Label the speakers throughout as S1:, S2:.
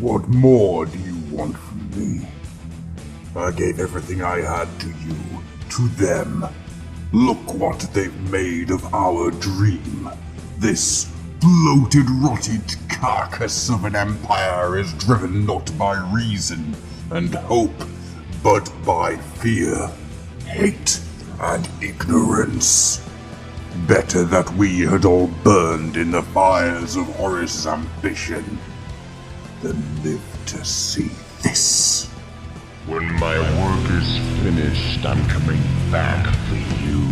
S1: What more do you want from me? I gave everything I had to you, to them. Look what they've made of our dream. This bloated, rotted carcass of an empire is driven not by reason and hope, but by fear, hate, and ignorance. Better that we had all burned in the fires of Horus' ambition than live to see this.
S2: When my work is finished, I'm coming back for you.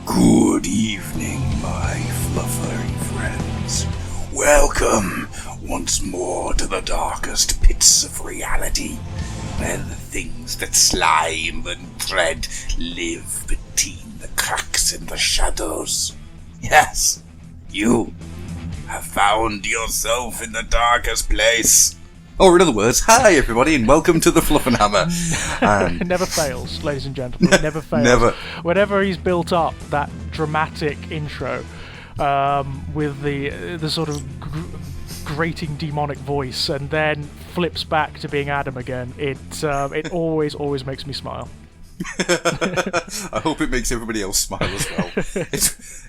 S1: Good evening, my fluffery friends. Welcome once more to the darkest pits of reality, where the things that slime and dread live between the cracks in the shadows. Yes, you have found yourself in the darkest place. Or in other words, hi everybody and welcome to the Fluffenhammer.
S3: It never fails, ladies and gentlemen. It never fails.
S1: Never.
S3: Whenever he's built up that dramatic intro with the sort of grating demonic voice, and then flips back to being Adam again, it always makes me smile.
S1: I hope it makes everybody else smile as well.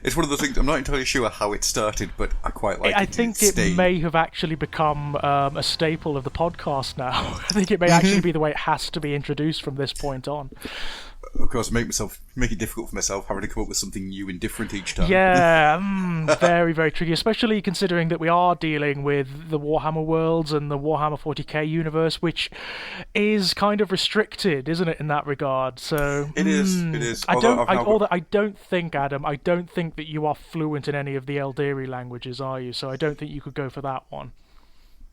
S1: It's one of the things, I'm not entirely sure how it started, but I quite like it.
S3: I think it may have actually become a staple of the podcast now. I think it may actually be the way it has to be introduced from this point on.
S1: Of course, make it difficult for myself, having to come up with something new and different each time.
S3: Yeah, very, very tricky, especially considering that we are dealing with the Warhammer worlds and the Warhammer 40k universe, which is kind of restricted, isn't it, in that regard? So
S1: it is.
S3: I don't think, Adam, I don't think that you are fluent in any of the Eldari languages, are you? So I don't think you could go for that one.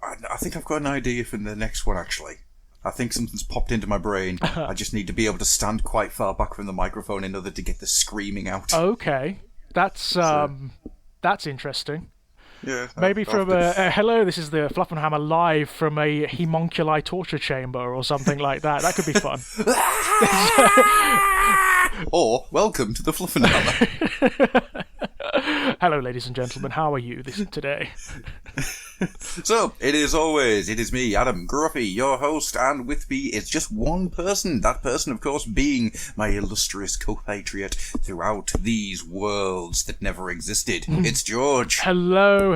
S1: I think I've got an idea for the next one, actually. I think something's popped into my brain. I just need to be able to stand quite far back from the microphone in order to get the screaming out.
S3: Okay, that's interesting.
S1: Yeah.
S3: Maybe from hello, this is the Fluffenhammer live from a homunculi torture chamber or something like that. That could be fun.
S1: Or welcome to the Fluffenhammer.
S3: Hello, ladies and gentlemen. How are you today?
S1: So, it is me, Adam Gruffy, your host, and with me is just one person. That person, of course, being my illustrious compatriot throughout these worlds that never existed. It's George.
S3: Hello,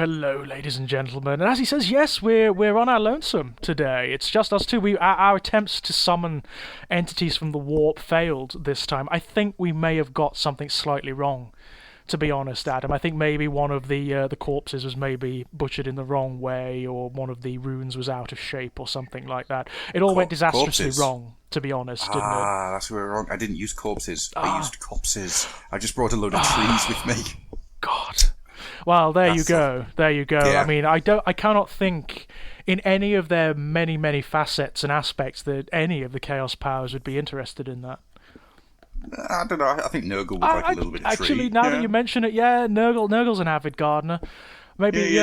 S3: ladies and gentlemen. And as he says, yes, we're on our lonesome today. It's just us two. Our attempts to summon entities from the warp failed this time. I think we may have got something slightly wrong. To be honest, Adam, I think maybe one of the corpses was maybe butchered in the wrong way, or one of the runes was out of shape, or something like that. It all went disastrously wrong, to be honest, didn't it?
S1: Ah, that's where we're wrong. I didn't use corpses. I used copses. I just brought a load of trees with me.
S3: God. Well, there you go. Yeah. I mean, I cannot think in any of their many, many facets and aspects that any of the Chaos Powers would be interested in that.
S1: I don't know. I think Nurgle would like a little bit of tree.
S3: Actually, now that you mention it, yeah, Nurgle's an avid gardener. Maybe,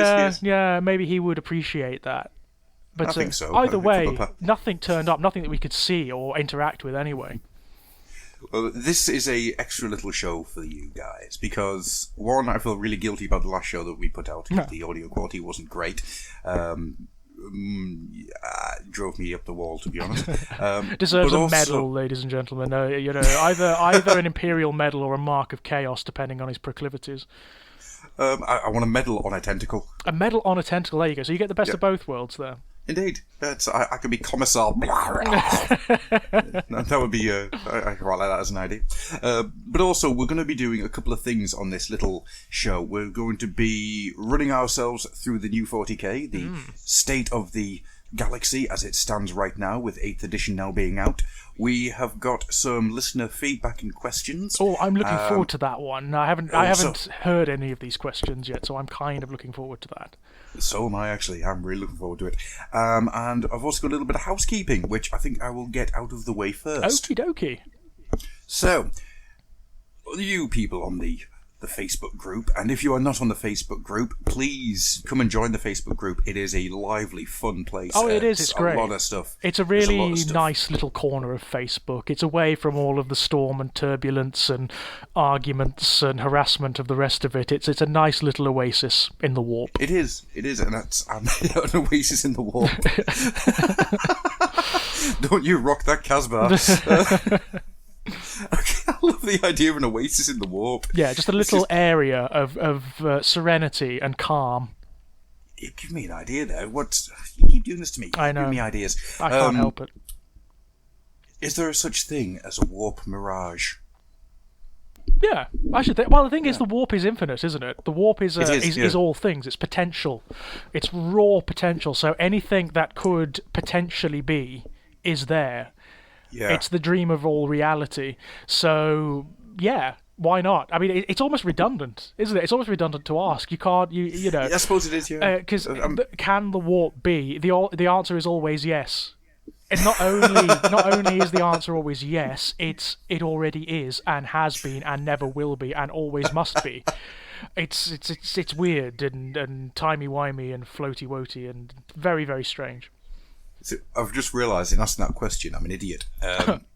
S3: maybe he would appreciate that. But
S1: I think so.
S3: Either way, nothing turned up, nothing that we could see or interact with anyway.
S1: Well, this is a extra little show for you guys because, one, I feel really guilty about the last show that we put out because the audio quality wasn't great. Drove me up the wall, to be honest.
S3: Deserves a medal, ladies and gentlemen. Either an Imperial medal or a mark of chaos, depending on his proclivities.
S1: I want a medal on a tentacle.
S3: A medal on a tentacle, there you go. So you get the best of both worlds there.
S1: Indeed. I could be Commissar. That would be, I quite like that as an idea. But also, we're going to be doing a couple of things on this little show. We're going to be running ourselves through the new 40k, the state of the
S4: galaxy as it stands right now, with 8th edition now being out. We have got some listener feedback and questions.
S3: Oh, I'm looking forward to that one. I haven't heard any of these questions yet, so I'm kind of looking forward to that.
S4: So am I, actually. I'm really looking forward to it. And I've also got a little bit of housekeeping, which I think I will get out of the way first.
S3: Okie dokie.
S4: So, you people on the Facebook group, and if you are not on the Facebook group, please come and join the Facebook group. It is a lively, fun place.
S3: Oh, it is. It's great.
S4: A lot of stuff.
S3: It's a really nice little corner of Facebook. It's away from all of the storm and turbulence and arguments and harassment of the rest of it. It's a nice little oasis in the warp.
S4: It is, and that's an oasis in the warp. Don't you rock that Casbah. Okay, I love the idea of an oasis in the warp.
S3: Yeah, just a little area of serenity and calm.
S4: You give me an idea there. You keep doing this to me.
S3: I know.
S4: Give me ideas.
S3: I can't help it.
S4: Is there such thing as a warp mirage?
S3: Yeah, I should think. Well, the thing is, the warp is infinite, isn't it? The warp is all things. It's potential. It's raw potential. So anything that could potentially be is there. Yeah. It's the dream of all reality. So, yeah, why not? I mean, it's almost redundant, isn't it? It's almost redundant to ask. You can't, you know...
S4: I suppose it is, yeah.
S3: Because can the warp be? The answer is always yes. And not only is the answer always yes, it already is and has been and never will be and always must be. It's weird and timey-wimey and floaty-woaty and very, very strange.
S4: So I've just realised in asking that question, I'm an idiot,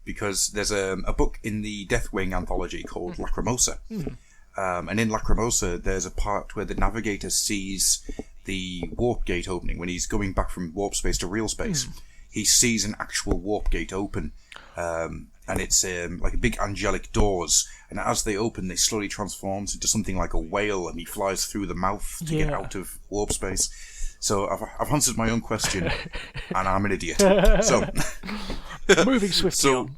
S4: because there's a book in the Deathwing anthology called Lacrimosa. And in Lacrimosa, there's a part where the navigator sees the warp gate opening. When he's going back from warp space to real space, he sees an actual warp gate open. And it's like a big angelic doors. And as they open, they slowly transforms into something like a whale, and he flies through the mouth to get out of warp space. So I've answered my own question, and I'm an idiot. So
S3: moving swiftly on.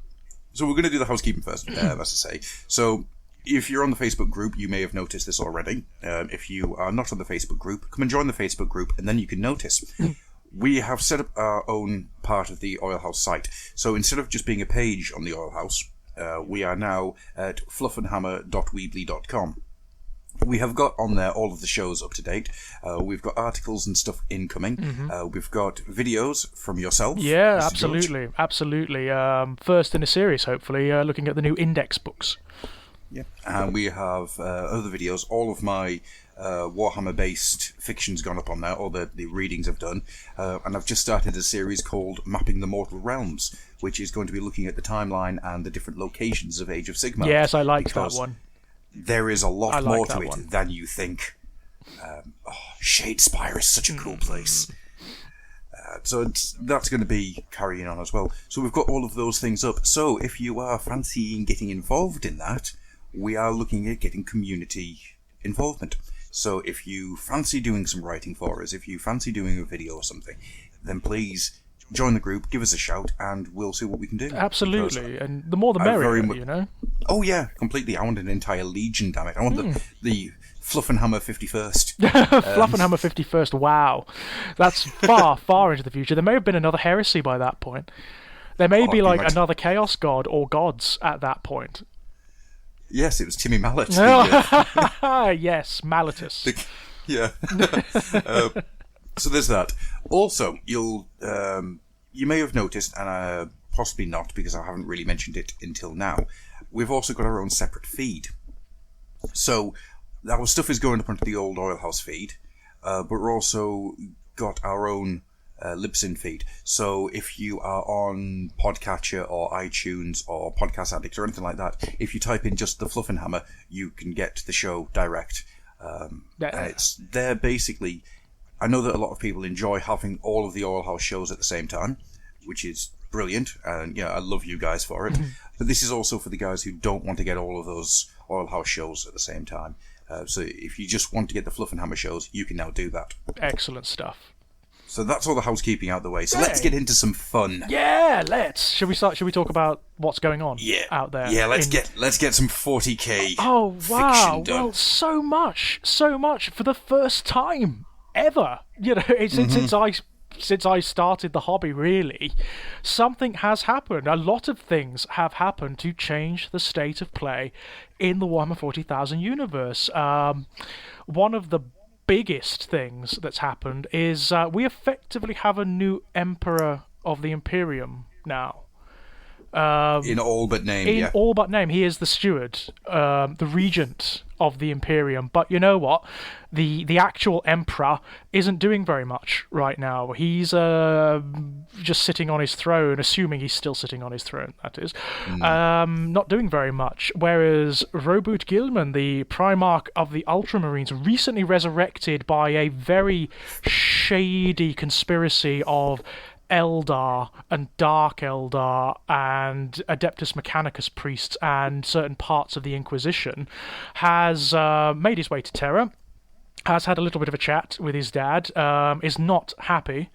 S4: So we're going to do the housekeeping first, as I say. So if you're on the Facebook group, you may have noticed this already. If you are not on the Facebook group, come and join the Facebook group, and then you can notice. We have set up our own part of the Oil House site. So instead of just being a page on the Oil House, we are now at fluffenhammer.weebly.com. We have got on there all of the shows up to date. We've got articles and stuff incoming. We've got videos from yourself.
S3: Yeah,
S4: Mr.
S3: absolutely.
S4: George.
S3: Absolutely. First in a series, hopefully, looking at the new index books.
S4: Yeah, and we have other videos. All of my Warhammer-based fiction's gone up on there, all the readings I've done. And I've just started a series called Mapping the Mortal Realms, which is going to be looking at the timeline and the different locations of Age of Sigmar.
S3: Yes, I liked that one.
S4: There is a lot more to it than you think. Shadespire is such a cool place. So that's going to be carrying on as well. So we've got all of those things up. So if you are fancying getting involved in that, we are looking at getting community involvement. So if you fancy doing some writing for us, if you fancy doing a video or something, then please join the group, give us a shout, and we'll see what we can do.
S3: Absolutely, and the more the merrier, you know?
S4: Oh yeah, completely. I want an entire legion, damn it. I want the Fluffenhammer 51st.
S3: Fluffenhammer 51st, wow. That's far, far into the future. There may have been another heresy by that point. There may be like another Chaos God or gods at that point.
S4: Yes, it was Timmy Mallet.
S3: Yes, Malletus.
S4: Yeah. So there's that. Also, you may have noticed, and possibly not, because I haven't really mentioned it until now, we've also got our own separate feed. So our stuff is going up onto the old Oil House feed, but we're also got our own Libsyn feed. So if you are on Podcatcher or iTunes or Podcast Addict or anything like that, if you type in just the Fluffenhammer, you can get the show direct. And it's there basically. I know that a lot of people enjoy having all of the Oil House shows at the same time, which is brilliant, and I love you guys for it. But this is also for the guys who don't want to get all of those Oil House shows at the same time. So if you just want to get the Fluffenhammer shows, you can now do that.
S3: Excellent stuff.
S4: So that's all the housekeeping out the way. So let's get into some fun.
S3: Yeah, let's. Should we start? Should we talk about what's going on out there?
S4: Yeah, let's get some 40k.
S3: Oh wow!
S4: Fiction done.
S3: Well, so much for the first time ever. Since I since I started the hobby, really, something has happened. A lot of things have happened to change the state of play in the Warhammer 40,000 universe. One of the biggest things that's happened is we effectively have a new Emperor of the Imperium now.
S4: In all but name,
S3: in all but name. He is the steward, the regent of the Imperium. But you know what? The actual Emperor isn't doing very much right now. He's just sitting on his throne, assuming he's still sitting on his throne, that is. Not doing very much. Whereas Roboute Guilliman, the Primarch of the Ultramarines, recently resurrected by a very shady conspiracy of Eldar and Dark Eldar and Adeptus Mechanicus priests and certain parts of the Inquisition, has made his way to Terra, has had a little bit of a chat with his dad, is not happy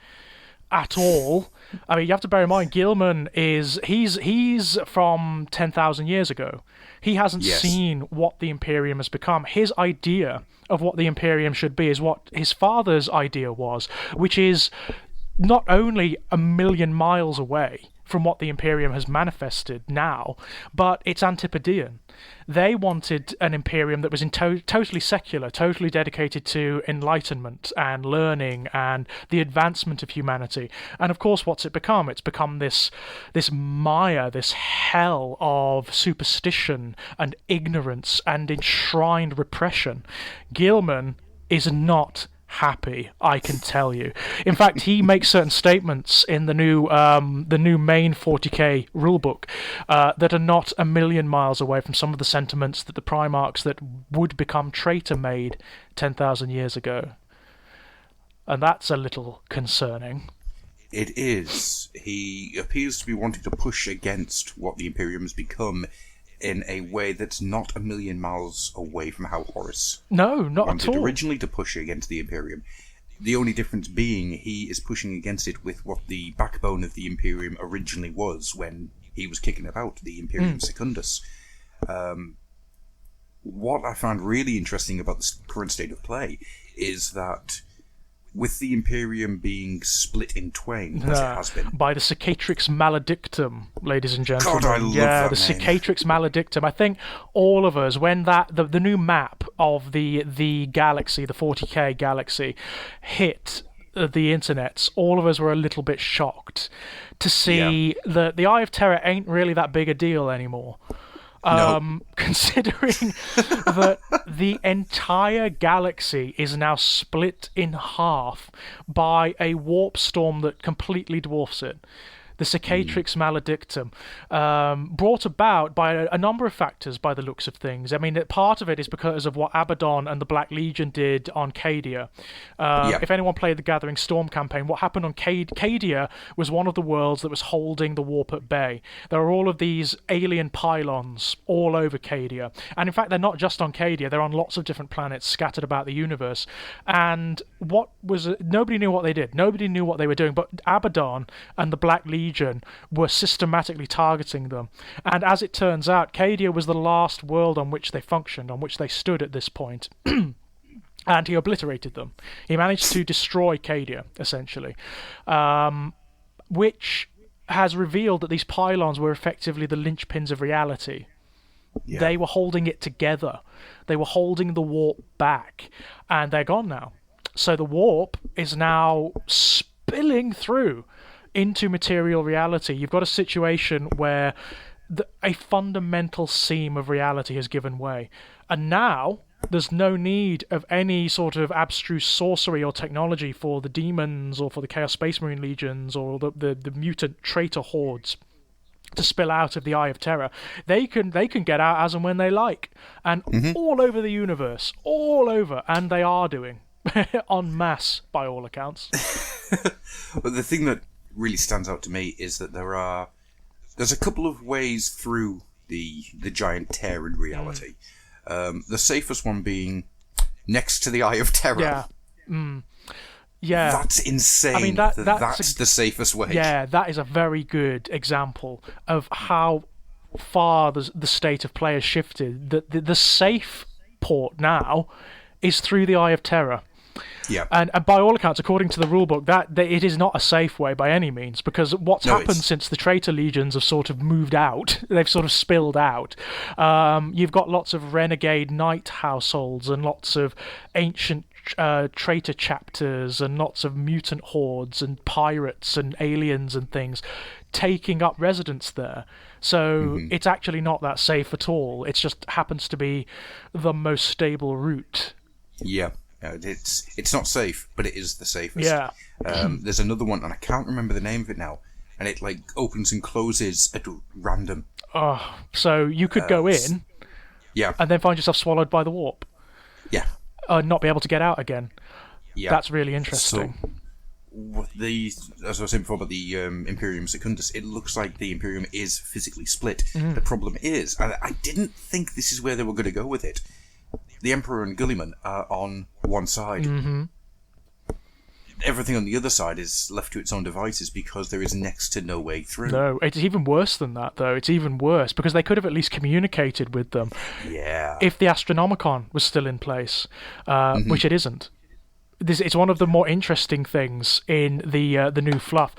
S3: at all. I mean, you have to bear in mind, Guilliman he's from 10,000 years ago. He hasn't seen what the Imperium has become. His idea of what the Imperium should be is what his father's idea was, which is not only a million miles away from what the Imperium has manifested now, but it's Antipodean. They wanted an Imperium that was totally secular, totally dedicated to enlightenment and learning and the advancement of humanity. And of course, what's it become? It's become this mire, this hell of superstition and ignorance and enshrined repression. Guilliman is not happy, I can tell you. In fact, he makes certain statements in the new main 40k rulebook that are not a million miles away from some of the sentiments that the Primarchs that would become traitor made 10,000 years ago. And that's a little concerning.
S4: It is. He appears to be wanting to push against what the Imperium has become in a way that's not a million miles away from how Horus wanted
S3: originally
S4: to push against the Imperium. The only difference being he is pushing against it with what the backbone of the Imperium originally was when he was kicking about the Imperium Secundus. What I found really interesting about the current state of play is that with the Imperium being split in twain, as it has been.
S3: By the Cicatrix Maledictum, ladies and gentlemen.
S4: God, I love that
S3: the
S4: name.
S3: Cicatrix Maledictum. I think all of us, when the new map of the galaxy, the 40k galaxy, hit the internets, all of us were a little bit shocked to see that the Eye of Terror ain't really that big a deal anymore. Considering that the entire galaxy is now split in half by a warp storm that completely dwarfs it. The Cicatrix Maledictum, brought about by a number of factors by the looks of things. I mean, part of it is because of what Abaddon and the Black Legion did on Cadia. If anyone played the Gathering Storm campaign, what happened on Cadia was one of the worlds that was holding the warp at bay. There are all of these alien pylons all over Cadia. And in fact, they're not just on Cadia, they're on lots of different planets scattered about the universe. And nobody knew what they did. Nobody knew what they were doing, but Abaddon and the Black Legion were systematically targeting them. And as it turns out, Cadia was the last world on which they functioned, on which they stood at this point. And he obliterated them. He managed to destroy Cadia, essentially. Which has revealed that these pylons were effectively the linchpins of reality. Yeah. They were holding it together. They were holding the warp back. And they're gone now. So the warp is now spilling through into material reality. You've got a situation where a fundamental seam of reality has given way. And now there's no need of any sort of abstruse sorcery or technology for the demons or for the Chaos Space Marine legions or the mutant traitor hordes to spill out of the Eye of Terror. They can get out as and when they like. And all over the universe, all over, and they are doing. En masse, by all accounts.
S4: But the thing that really stands out to me is that there's a couple of ways through the giant tear in reality. The safest one being next to the Eye of Terror.
S3: Yeah.
S4: That's insane. I mean, that's the safest way.
S3: Yeah, that is a very good example of how far the state of play has shifted. The safe port now is through the Eye of Terror.
S4: Yeah.
S3: And by all accounts, according to the rulebook, that it is not a safe way by any means, because what's happened since the traitor legions have sort of moved out, they've sort of spilled out. You've got lots of renegade knight households and lots of ancient traitor chapters and lots of mutant hordes and pirates and aliens and things taking up residence there. So it's actually not that safe at all. It just happens to be the most stable route.
S4: Yeah. It's not safe, but it is the safest.
S3: Yeah.
S4: There's another one, and I can't remember the name of it now, and it like opens and closes at random.
S3: Oh, so you could go in, and then find yourself swallowed by the warp.
S4: Yeah.
S3: Not be able to get out again.
S4: Yeah.
S3: That's really interesting.
S4: So, as I was saying before about the Imperium Secundus, it looks like the Imperium is physically split. The problem is, I didn't think this is where they were going to go with it. The Emperor and Guilliman are on one side. Everything on the other side is left to its own devices because there is next to no way through.
S3: No, it's even worse than that, though. It's even worse because they could have at least communicated with them.
S4: Yeah.
S3: If the Astronomicon was still in place, which it isn't. It's one of the more interesting things in the new fluff.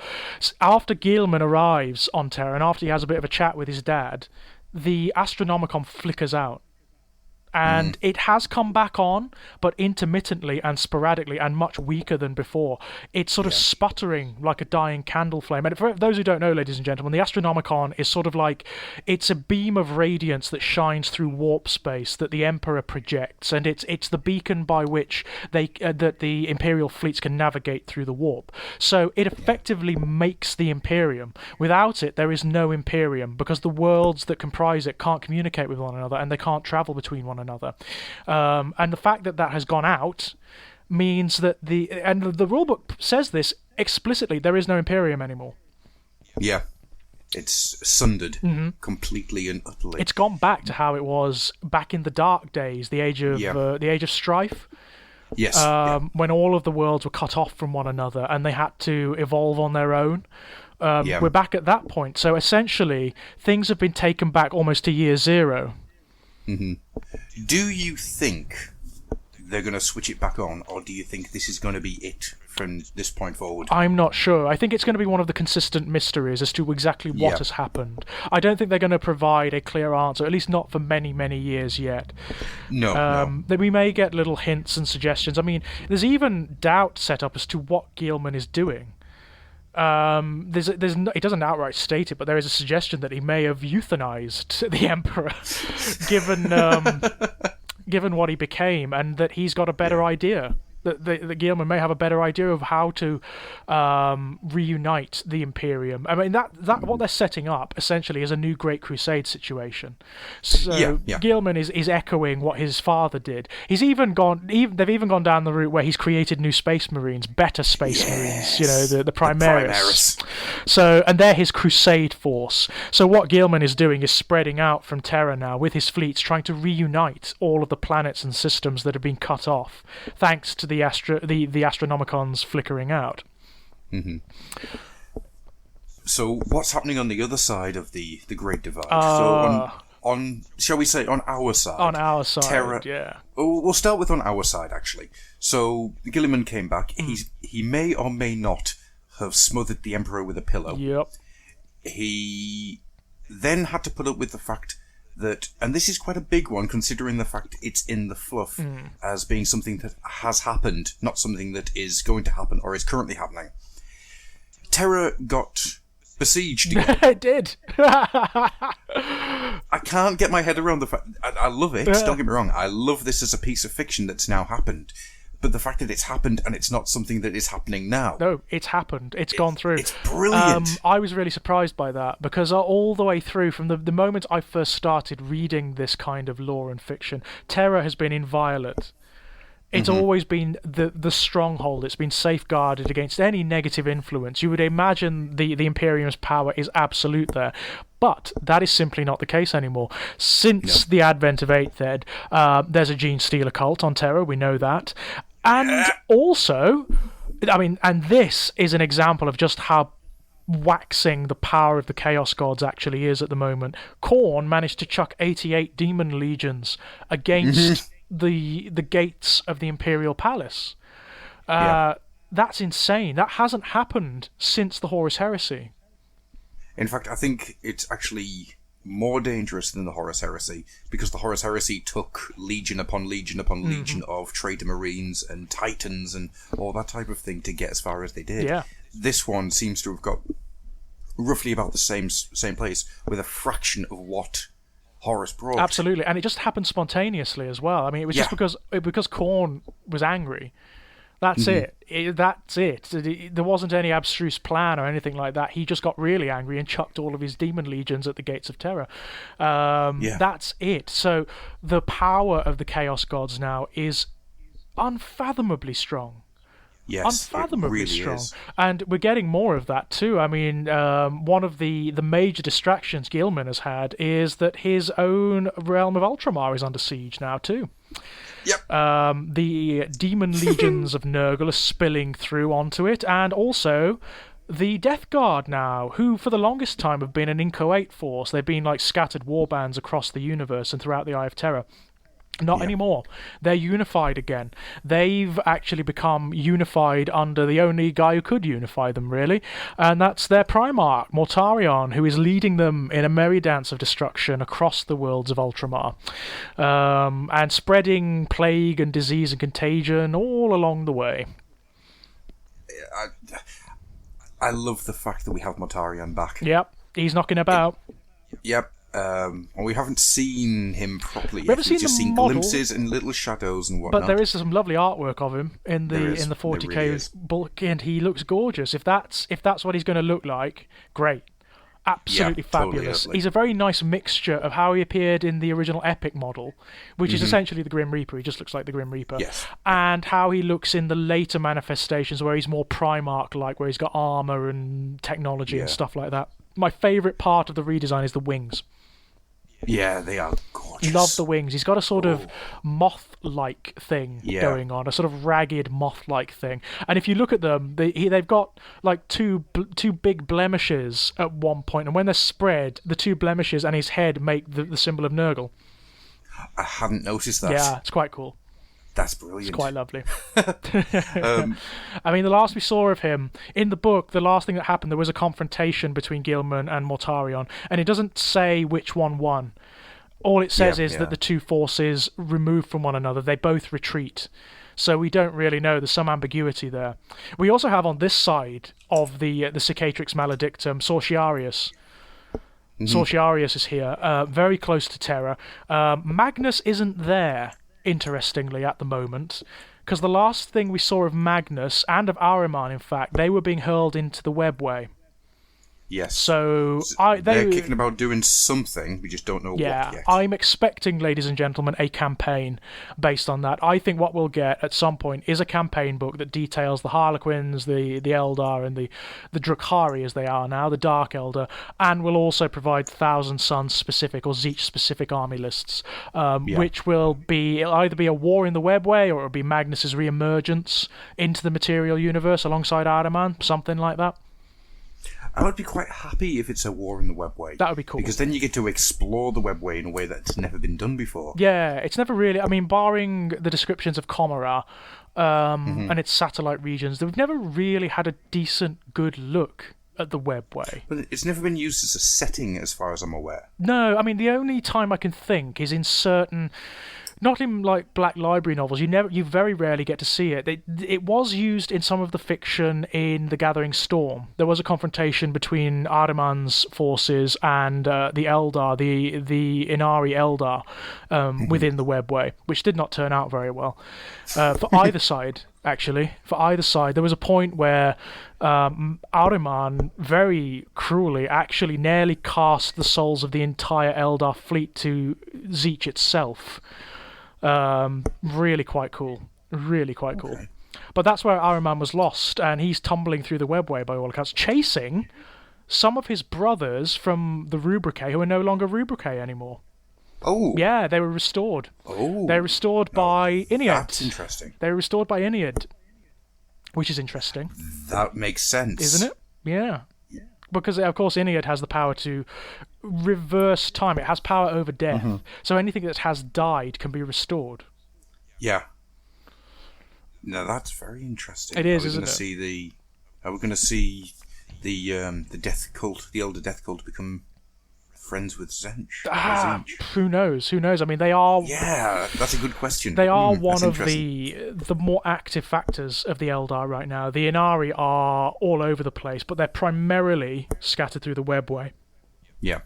S3: After Guilliman arrives on Terra and after he has a bit of a chat with his dad, the Astronomicon flickers out. And it has come back on, but intermittently and sporadically and much weaker than before. It's sort of sputtering like a dying candle flame. And for those who don't know, ladies and gentlemen, the Astronomicon is sort of like, it's a beam of radiance that shines through warp space that the Emperor projects, and it's the beacon by which that the Imperial fleets can navigate through the warp. So it effectively makes the Imperium. Without it, there is no Imperium, because the worlds that comprise it can't communicate with one another, and they can't travel between one another. And the fact that has gone out means that the rulebook says this explicitly, there is no Imperium anymore.
S4: Yeah. It's sundered completely and utterly.
S3: It's gone back to how it was back in the dark days, the age of strife.
S4: Yes.
S3: When all of the worlds were cut off from one another and they had to evolve on their own. We're back at that point. So essentially, things have been taken back almost to year zero.
S4: Do you think they're going to switch it back on, or do you think this is going to be it from this point forward?
S3: I'm not sure. I think it's going to be one of the consistent mysteries as to exactly what has happened. I don't think they're going to provide a clear answer, at least not for many, many years yet.
S4: No.
S3: We may get little hints and suggestions. I mean, there's even doubt set up as to what Guilliman is doing. It doesn't outright state it, but there is a suggestion that he may have euthanized the Emperor, given what he became, and that he's got a better idea. That Guilliman may have a better idea of how to reunite the Imperium. I mean, that what they're setting up essentially is a new Great Crusade situation. So Guilliman is echoing what his father did. They've even gone down the route where he's created new Space Marines, better Space Marines. You know, the Primaris. So, and they're his Crusade force. So what Guilliman is doing is spreading out from Terra now with his fleets, trying to reunite all of the planets and systems that have been cut off, thanks to the Astronomicon's flickering out.
S4: So what's happening on the other side of the Great Divide? So on shall we say on our side?
S3: On our side,
S4: Terra,
S3: yeah.
S4: We'll start with on our side, actually. So Guilliman came back. He may or may not have smothered the Emperor with a pillow.
S3: Yep.
S4: He then had to put up with the fact that, and this is quite a big one considering the fact it's in the fluff as being something that has happened, not something that is going to happen or is currently happening. Terra got besieged again.
S3: It did.
S4: I can't get my head around the fact. I love it, don't get me wrong. I love this as a piece of fiction that's now happened. But the fact that it's happened and it's not something that is happening now.
S3: No, it's happened. It's gone through.
S4: It's brilliant.
S3: I was really surprised by that because all the way through, from the moment I first started reading this kind of lore and fiction, Terra has been inviolate. It's always been the stronghold. It's been safeguarded against any negative influence. You would imagine the Imperium's power is absolute there. But that is simply not the case anymore. Since the advent of 8th Ed, there's a Gene Stealer cult on Terra, we know that. And also, I mean, and this is an example of just how waxing the power of the Chaos Gods actually is at the moment. Khorne managed to chuck 88 demon legions against the gates of the Imperial Palace. That's insane. That hasn't happened since the Horus Heresy.
S4: In fact, I think it's actually more dangerous than the Horus Heresy, because the Horus Heresy took legion upon legion upon legion of traitor marines and titans and all that type of thing to get as far as they did.
S3: Yeah.
S4: This one seems to have got roughly about the same place, with a fraction of what Horus brought.
S3: Absolutely, and it just happened spontaneously as well. I mean, it was just because Khorne was angry. That's it. That's it. There wasn't any abstruse plan or anything like that. He just got really angry and chucked all of his demon legions at the gates of Terra. That's it. So the power of the Chaos Gods now is unfathomably strong.
S4: Yes,
S3: unfathomably
S4: it really
S3: strong.
S4: is.
S3: And we're getting more of that too. I mean, one of the major distractions Gilman has had is that his own realm of Ultramar is under siege now too.
S4: Yep.
S3: The demon legions of Nurgle are spilling through onto it, and also the Death Guard now, who for the longest time have been an inchoate force. They've been like scattered warbands across the universe and throughout the Eye of Terror. Not anymore. They're unified again. They've actually become unified under the only guy who could unify them, really, and that's their Primarch, Mortarion, who is leading them in a merry dance of destruction across the worlds of Ultramar, and spreading plague and disease and contagion all along the way.
S4: I love the fact that we have Mortarion back.
S3: Yep, he's knocking about.
S4: Yep. And we haven't seen him properly yet.
S3: We haven't
S4: We've
S3: seen
S4: just
S3: the
S4: seen
S3: model,
S4: glimpses and little shadows and whatnot.
S3: but there is some lovely artwork of him in the 40K
S4: There really is.
S3: book, and he looks gorgeous. If that's what he's going to look like, great, absolutely
S4: totally
S3: fabulous.
S4: lovely.
S3: He's a very nice mixture of how he appeared in the original Epic model, which is essentially the Grim Reaper. He just looks like the Grim Reaper.
S4: Yes.
S3: And how he looks in the later manifestations, where he's more Primarch-like, where he's got armor and technology and stuff like that. My favourite part of the redesign is the wings.
S4: Yeah, they are gorgeous.
S3: Love the wings. He's got a sort of moth-like thing going on, a sort of ragged moth-like thing. And if you look at them, they've got like two big blemishes at one point, and when they're spread, the two blemishes and his head make the symbol of Nurgle.
S4: I hadn't noticed that.
S3: Yeah, it's quite cool.
S4: That's brilliant.
S3: It's quite lovely. I mean, the last we saw of him in the book, the last thing that happened, there was a confrontation between Gilman and Mortarion, and it doesn't say which one won. All it says is that the two forces remove from one another. They both retreat. So we don't really know. There's some ambiguity there. We also have on this side of the Cicatrix Maledictum, Sorciarius. Sorciarius is here, very close to Terra. Magnus isn't there, interestingly, at the moment, because the last thing we saw of Magnus, and of Ahriman, in fact, they were being hurled into the webway.
S4: Yes.
S3: So
S4: they're kicking about doing something, we just don't know what yet.
S3: I'm expecting, ladies and gentlemen, a campaign based on that. I think what we'll get at some point is a campaign book that details the Harlequins, the Eldar, and the Drukhari, as they are now, the Dark Eldar, and will also provide Thousand Sons specific or Zeech specific army lists, which will be, it'll either be a war in the webway, or it'll be Magnus's re-emergence into the material universe alongside Ahriman, something like that.
S4: I would be quite happy if it's a war in the webway.
S3: That would be cool.
S4: Because then you get to explore the webway in a way that's never been done before.
S3: Yeah, it's never really... I mean, barring the descriptions of Comora and its satellite regions, we've never really had a decent, good look at the webway.
S4: But it's never been used as a setting, as far as I'm aware.
S3: No, I mean, the only time I can think is in certain... Not in like Black Library novels. You very rarely get to see it. It was used in some of the fiction in The Gathering Storm. There was a confrontation between Ahriman's forces and the Eldar, the Inari Eldar, within the webway, which did not turn out very well for either side. Actually, for either side, there was a point where Ahriman very cruelly actually nearly cast the souls of the entire Eldar fleet to Zeech itself. Really quite cool. Really quite cool. But that's where Ahriman was lost, and he's tumbling through the webway by all accounts, chasing some of his brothers from the Rubricae who are no longer Rubricae anymore.
S4: Oh.
S3: Yeah, they were restored.
S4: Oh.
S3: They were restored by Inead.
S4: That's interesting.
S3: They were restored by Inead, which is interesting.
S4: That makes sense.
S3: Isn't it? Yeah. Because, of course, Inead has the power to reverse time. It has power over death. So anything that has died can be restored.
S4: Yeah. Now that's very interesting.
S3: It is,
S4: isn't
S3: it?
S4: Are we going to see the death cult, the Elder Death Cult, become friends with Zench?
S3: Who knows? Who knows? I mean, they are.
S4: Yeah, that's a good question.
S3: They are one of the more active factors of the Eldar right now. The Inari are all over the place, but they're primarily scattered through the webway.
S4: Yeah.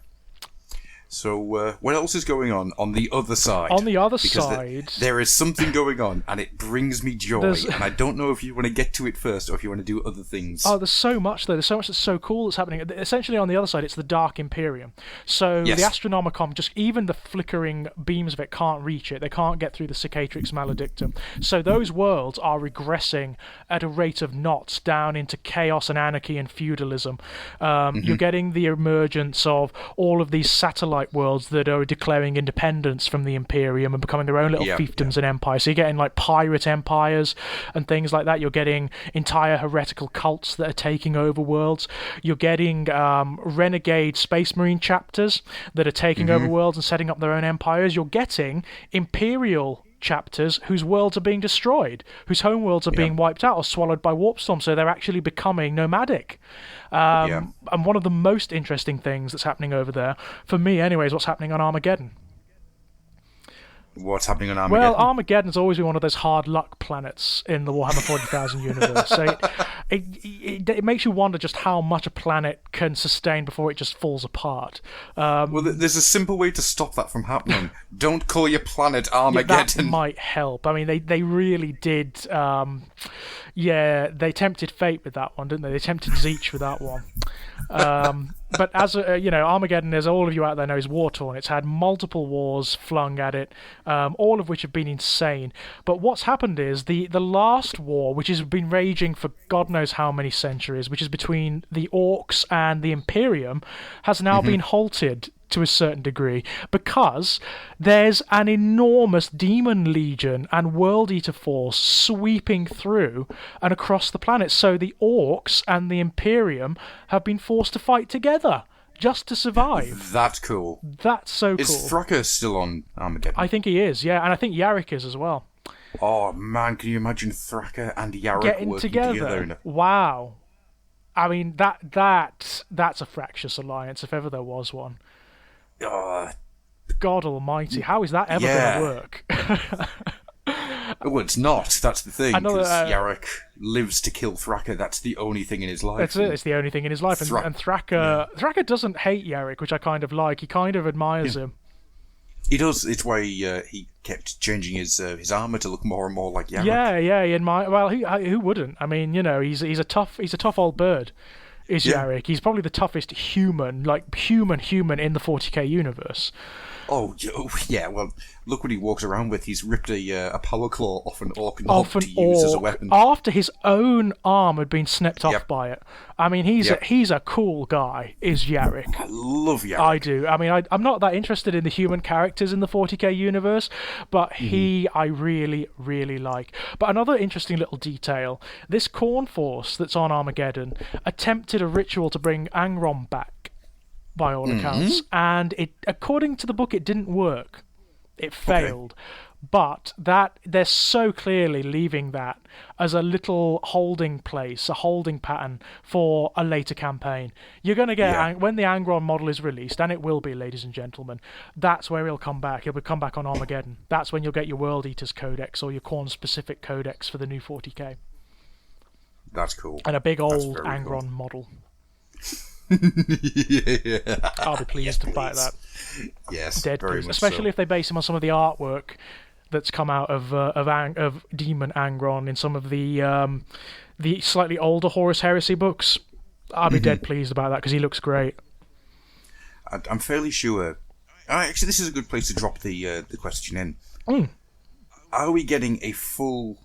S4: So, what else is going on the other side?
S3: On the other side...
S4: There is something going on, and it brings me joy. And I don't know if you want to get to it first, or if you want to do other things.
S3: Oh, there's so much, though. There's so much that's so cool that's happening. Essentially, on the other side, it's the Dark Imperium. So,
S4: yes.
S3: The Astronomicon, just even the flickering beams of it can't reach it. They can't get through the Cicatrix Maledictum. So, those worlds are regressing at a rate of knots down into chaos and anarchy and feudalism. You're getting the emergence of all of these satellite worlds that are declaring independence from the Imperium and becoming their own little fiefdoms and empires. So you're getting like pirate empires and things like that. You're getting entire heretical cults that are taking over worlds. You're getting renegade space marine chapters that are taking over worlds and setting up their own empires. You're getting imperial chapters whose worlds are being destroyed, whose homeworlds are being wiped out or swallowed by warp storm, so they're actually becoming nomadic. And one of the most interesting things that's happening over there, for me anyway, is what's happening on Armageddon.
S4: What's happening on Armageddon?
S3: Well, Armageddon's always been one of those hard luck planets in the Warhammer 40,000 universe. So it makes you wonder just how much a planet can sustain before it just falls apart.
S4: Well, there's a simple way to stop that from happening. Don't call your planet Armageddon.
S3: That might help. I mean, they really did. They tempted fate with that one, didn't they? They tempted Zeech with that one. But as Armageddon, as all of you out there know, is war-torn. It's had multiple wars flung at it, all of which have been insane. But what's happened is the last war, which has been raging for God knows how many centuries, which is between the Orcs and the Imperium, has now been halted to a certain degree because there's an enormous demon legion and world eater force sweeping through and across the planet. So the Orcs and the Imperium have been forced to fight together just to survive.
S4: That's cool.
S3: That's so cool.
S4: Is Thraka still on Armageddon?
S3: I think he is, yeah, and I think Yarrick is as well.
S4: Oh man, can you imagine Thraka and Yarrick
S3: getting
S4: working
S3: together? Wow. I mean, that's a fractious alliance if ever there was one. God almighty, how is that ever going to work?
S4: Well, it's not. That's the thing. Because Yarrick lives to kill Thraka. That's the only thing in his life.
S3: That's it. It's the only thing in his life. And Thraka doesn't hate Yarrick, which I kind of like. He kind of admires him.
S4: He does. It's why he kept changing his armor to look more and more like Yarrick.
S3: Yeah. He admires. Well, who wouldn't? I mean, he's a tough old bird. Is Yarrick? He's probably the toughest human in the 40k universe.
S4: Oh yeah, well, look what he walks around with. He's ripped a power claw off an orc to use as a weapon.
S3: After his own arm had been snipped off by it. I mean, he's a cool guy, is Yarrick.
S4: I love Yarrick.
S3: I do. I mean, I'm not that interested in the human characters in the 40k universe, but I really, really like. But another interesting little detail, this Khorne force that's on Armageddon attempted a ritual to bring Angron back, by all accounts, and according to the book, it didn't work. It failed. But that they're so clearly leaving that as a little holding place, a holding pattern for a later campaign. You're going to get, when the Angron model is released, and it will be, ladies and gentlemen, that's where he'll come back. He'll come back on Armageddon. That's when you'll get your World Eaters Codex or your Khorne-specific Codex for the new 40k.
S4: That's cool.
S3: And a big old Angron model. I'll be pleased to buy that.
S4: Yes,
S3: Dead
S4: very
S3: pleased.
S4: much
S3: Especially
S4: so.
S3: if they base him on some of the artwork that's come out of Demon Angron in some of the slightly older Horus Heresy books. I'll be dead pleased about that because he looks great.
S4: I'm fairly sure. Actually, this is a good place to drop the question in. Are we getting a full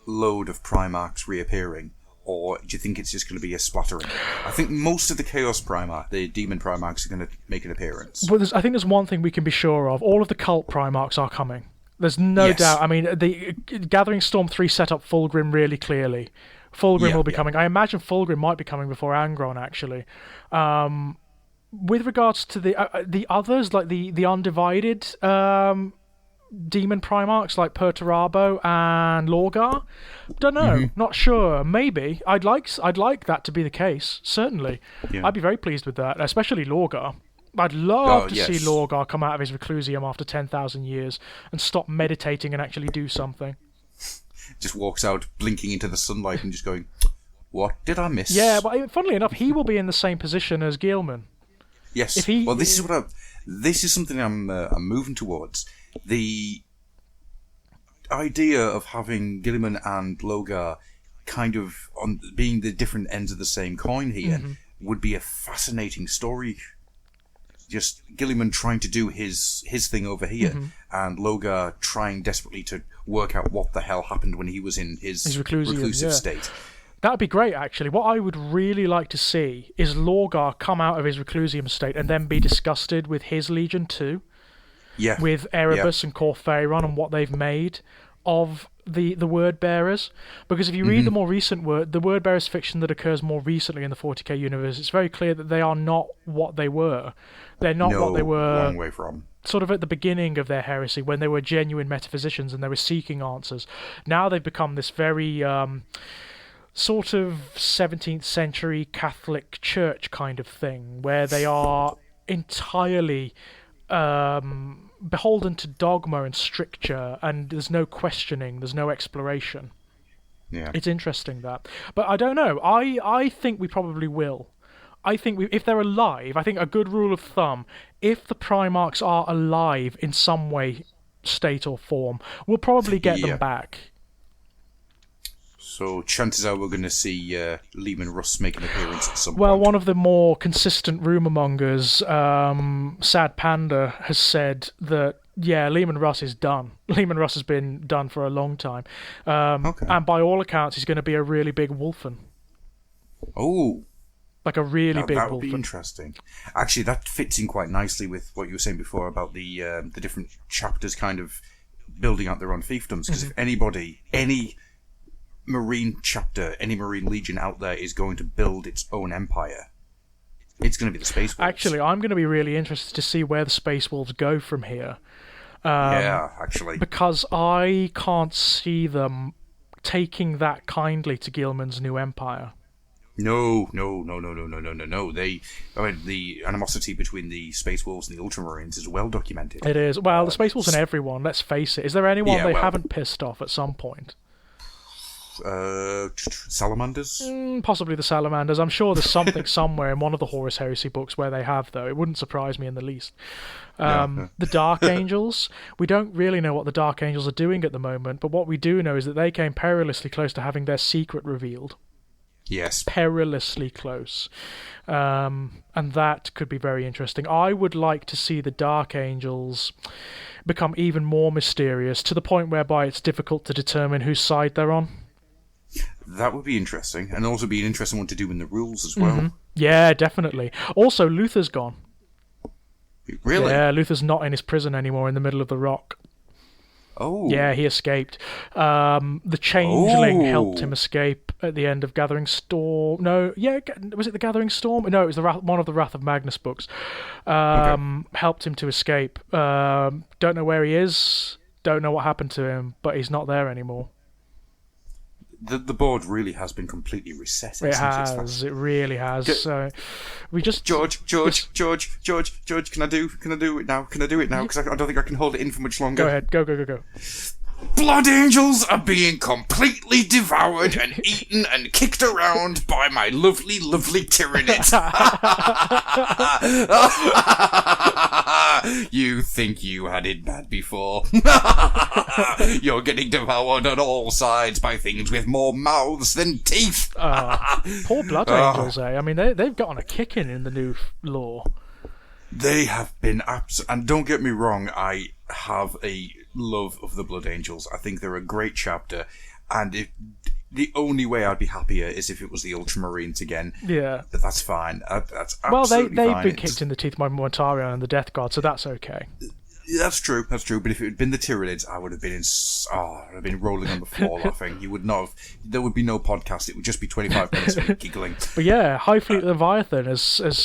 S4: load of Primarchs reappearing? Or do you think it's just going to be a splattering? I think most of the Chaos Primarch, the Demon Primarchs, are going to make an appearance.
S3: Well, I think there's one thing we can be sure of. All of the Cult Primarchs are coming. There's no doubt. I mean, the Gathering Storm 3 set up Fulgrim really clearly. Fulgrim will be coming. I imagine Fulgrim might be coming before Angron, actually. With regards to the others, like the Undivided demon Primarchs like Perturabo and Lorgar? Don't know. Not sure. Maybe. I'd like that to be the case. Certainly.
S4: Yeah.
S3: I'd be very pleased with that, especially Lorgar. I'd love to see
S4: yes.
S3: Lorgar come out of his reclusium after 10,000 years and stop meditating and actually do something.
S4: Just walks out, blinking into the sunlight and just going, "What did I miss?"
S3: Yeah, but funnily enough, he will be in the same position as Gilman.
S4: Yes. This is something I'm moving towards. The idea of having Gilliman and Logar kind of on being the different ends of the same coin here would be a fascinating story. Just Gilliman trying to do his thing over here, and Logar trying desperately to work out what the hell happened when he was in his reclusive state.
S3: That would be great, actually. What I would really like to see is Lorgar come out of his reclusium state and then be disgusted with his Legion too.
S4: Yeah.
S3: With Erebus and Corphaeron and what they've made of the word bearers. Because if you read the more recent the word bearers fiction that occurs more recently in the 40k universe, it's very clear that they are not what they were. They're not what they were.
S4: Long way from.
S3: Sort of at the beginning of their heresy, when they were genuine metaphysicians and they were seeking answers. Now they've become this very sort of 17th century Catholic Church kind of thing, where they are entirely beholden to dogma and stricture, and there's no questioning, there's no exploration.
S4: Yeah.
S3: It's interesting that. But I don't know. I think we probably will. I think if they're alive, I think a good rule of thumb, if the Primarchs are alive in some way, state or form, we'll probably get them back.
S4: So chances are we're going to see Lehman Russ make an appearance at some point.
S3: Well, one of the more consistent rumour mongers, Sad Panda, has said that, Lehman Russ is done. Lehman Russ has been done for a long time. And by all accounts, he's going to be a really big Wolfen.
S4: Oh.
S3: Like a really big Wolfen.
S4: That would be interesting. Actually, that fits in quite nicely with what you were saying before about the different chapters kind of building out their own fiefdoms. Because if anybody, any Marine chapter, any Marine Legion out there is going to build its own empire, it's going to be the Space Wolves.
S3: Actually, I'm going to be really interested to see where the Space Wolves go from here.
S4: Actually.
S3: Because I can't see them taking that kindly to Gilman's new empire.
S4: No. The animosity between the Space Wolves and the Ultramarines is well documented.
S3: It is. Well, the Space Wolves and everyone, let's face it. Is there anyone haven't pissed off at some point?
S4: Salamanders?
S3: Possibly the Salamanders. I'm sure there's something somewhere in one of the Horus Heresy books where they have, though. It wouldn't surprise me in the least. The Dark Angels. We don't really know what the Dark Angels are doing at the moment, but what we do know is that they came perilously close to having their secret revealed.
S4: Yes.
S3: Perilously close. And that could be very interesting. I would like to see the Dark Angels become even more mysterious, to the point whereby it's difficult to determine whose side they're on.
S4: That would be interesting, and also be an interesting one to do in the rules as well.
S3: Yeah, definitely. Also, Luther's gone.
S4: Really?
S3: Yeah, Luther's not in his prison anymore in the middle of the rock.
S4: Oh.
S3: Yeah, he escaped. The Changeling helped him escape at the end of Gathering Storm. No, was it the Gathering Storm? No, it was one of the Wrath of Magnus books. Helped him to escape. Don't know where he is. Don't know what happened to him, but he's not there anymore.
S4: The board really has been completely reset.
S3: It has. It really has. So we just
S4: George, can I do it now? Can I do it now? Because I don't think I can hold it in for much longer.
S3: Go ahead. Go.
S4: Blood angels are being completely devoured and eaten and kicked around by my lovely, lovely Tyranids. You think you had it bad before. You're getting devoured on all sides by things with more mouths than teeth.
S3: Poor blood angels, eh? I mean, they've gotten a kicking in the new lore.
S4: They have been and don't get me wrong, I have a love of the Blood Angels. I think they're a great chapter, and the only way I'd be happier is if it was the Ultramarines again.
S3: Yeah.
S4: But that's fine. That's absolutely fine.
S3: They've been kicked in the teeth by Mortarion and the Death Guard, so that's okay.
S4: That's true. But if it had been the Tyranids, I would have been I'd have been rolling on the floor laughing. You would not have. There would be no podcast. It would just be 25 minutes of me giggling.
S3: But yeah, High Fleet Leviathan is
S4: it's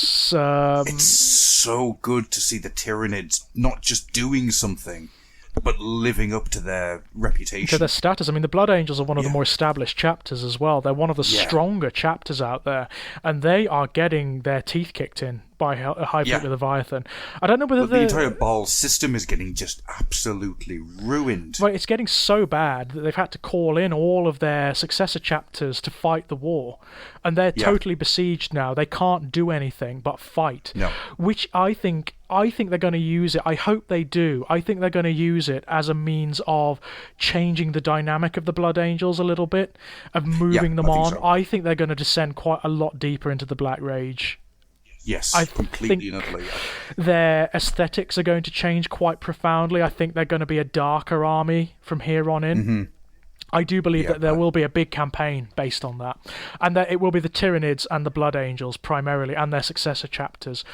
S4: so good to see the Tyranids not just doing something, but living up to their reputation.
S3: To their status. I mean, the Blood Angels are one of the more established chapters as well. They're one of the stronger chapters out there, and they are getting their teeth kicked in by High Fleet Leviathan. I don't know whether
S4: the entire Baal system is getting just absolutely ruined.
S3: Right, it's getting so bad that they've had to call in all of their successor chapters to fight the war, and they're totally besieged now. They can't do anything but fight.
S4: No.
S3: Which I think they're going to use it. I hope they do. I think they're going to use it as a means of changing the dynamic of the Blood Angels a little bit, of moving them on.
S4: So.
S3: I think they're going to descend quite a lot deeper into the Black Rage.
S4: Yes,
S3: I
S4: completely
S3: think
S4: and utterly.
S3: their aesthetics are going to change quite profoundly. I think they're going to be a darker army from here on in.
S4: Mm-hmm.
S3: I do believe that there will be a big campaign based on that, and that it will be the Tyranids and the Blood Angels primarily, and their successor chapters.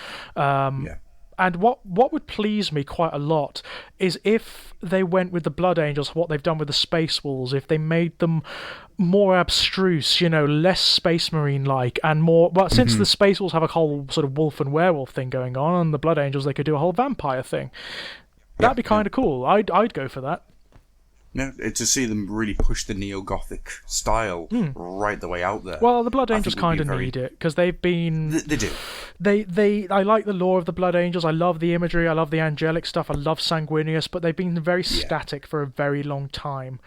S3: And what would please me quite a lot is if they went with the Blood Angels, what they've done with the Space Wolves, if they made them more abstruse, less Space Marine-like, and more... Well, since the Space Wolves have a whole sort of wolf and werewolf thing going on, and the Blood Angels, they could do a whole vampire thing. That'd be kind of cool. I'd go for that.
S4: Yeah, to see them really push the neo-Gothic style right the way out there.
S3: Well, the Blood Angels kind of need it, because they've been...
S4: They do.
S3: I like the lore of the Blood Angels. I love the imagery. I love the angelic stuff. I love Sanguinius, but they've been very static for a very long time.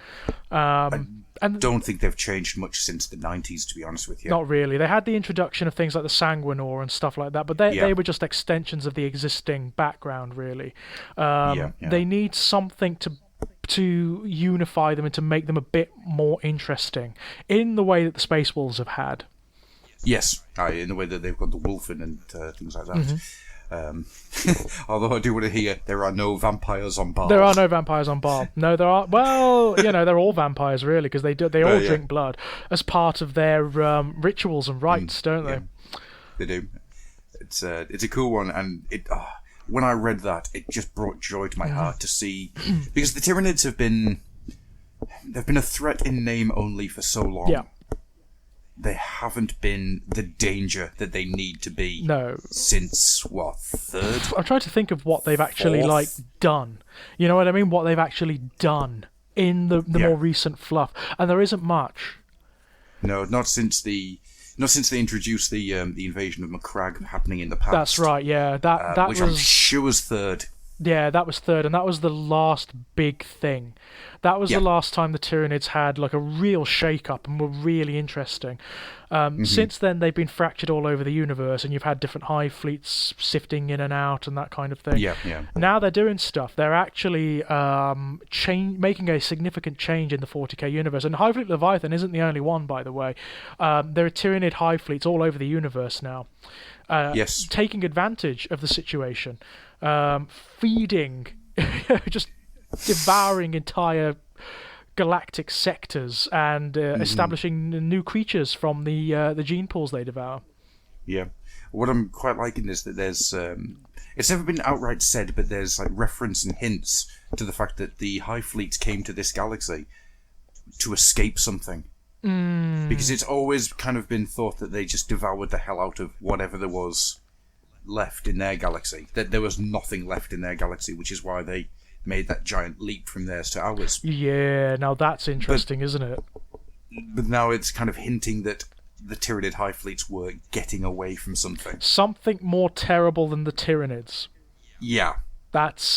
S4: And don't think they've changed much since the 90s, to be honest with you.
S3: Not really. They had the introduction of things like the Sanguinor and stuff like that, but they were just extensions of the existing background, really. They need something to unify them and to make them a bit more interesting in the way that the Space Wolves have had.
S4: Yes, in the way that they've got the Wolfen and things like that. Although I do want to hear there are no vampires on Baal.
S3: There are no vampires on Baal. No, there are. Well, they're all vampires really, because they all drink blood as part of their rituals and rites, don't they?
S4: They do. It's a cool one, and when I read that, it just brought joy to my heart to see, because the Tyranids they've been a threat in name only for so long.
S3: Yeah.
S4: They haven't been the danger that they need to be.
S3: No.
S4: Since third?
S3: I'm trying to think of what they've actually done. You know what I mean? What they've actually done in the more recent fluff, and there isn't much.
S4: No, not since they introduced the invasion of Macragge happening in the past.
S3: That's right. Yeah, that
S4: which
S3: was,
S4: I'm sure was third.
S3: Yeah, that was third, and that was the last big thing. That was the last time the Tyranids had like a real shake-up and were really interesting. Since then, they've been fractured all over the universe, and you've had different hive fleets sifting in and out and that kind of thing.
S4: Yeah.
S3: Now they're doing stuff. They're actually making a significant change in the 40k universe. And Hive Fleet Leviathan isn't the only one, by the way. There are Tyranid hive fleets all over the universe now. Taking advantage of the situation. Feeding, just devouring entire galactic sectors and establishing new creatures from the gene pools they devour.
S4: Yeah. What I'm quite liking is that there's... it's never been outright said, but there's like reference and hints to the fact that the Hive Fleet came to this galaxy to escape something. Because it's always kind of been thought that they just devoured the hell out of whatever there was left in their galaxy. That there was nothing left in their galaxy, which is why they made that giant leap from theirs to ours.
S3: Yeah, now that's interesting, isn't it?
S4: But now it's kind of hinting that the Tyranid hive fleets were getting away from something.
S3: Something more terrible than the Tyranids.
S4: Yeah.
S3: That's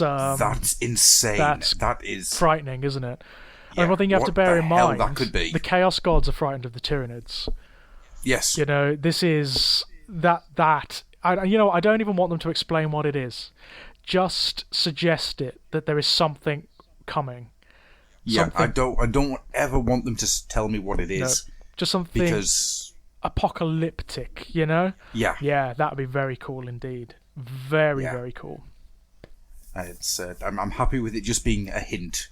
S4: insane. That is
S3: frightening, isn't it?
S4: Yeah,
S3: and one thing you have to bear in mind,
S4: that could be.
S3: The Chaos Gods are frightened of the Tyranids.
S4: Yes.
S3: This is that I don't even want them to explain what it is. Just suggest it, that there is something coming.
S4: Yeah, I don't ever want them to tell me what it is.
S3: No, just something apocalyptic, Yeah. Yeah, that would be very cool indeed. Very cool.
S4: It's I'm happy with it just being a hint.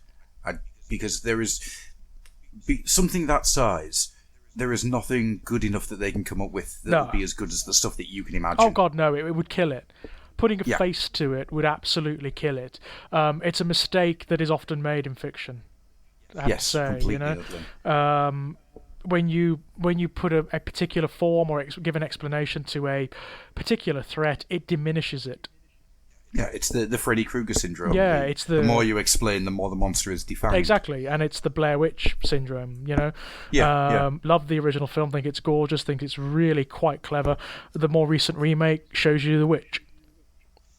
S4: Because there is something that size, there is nothing good enough that they can come up with that would be as good as the stuff that you can imagine.
S3: Oh god, no, it would kill it. Putting a face to it would absolutely kill it. It's a mistake that is often made in fiction. I have to say,
S4: completely.
S3: When you put a particular form or give an explanation to a particular threat, it diminishes it.
S4: Yeah, it's the Freddy Krueger syndrome.
S3: Yeah,
S4: the,
S3: it's the...
S4: The more you explain, the more the monster is defined.
S3: Exactly, and it's the Blair Witch syndrome, you know?
S4: Yeah.
S3: Love the original film, think it's gorgeous, think it's really quite clever. The more recent remake shows you the witch.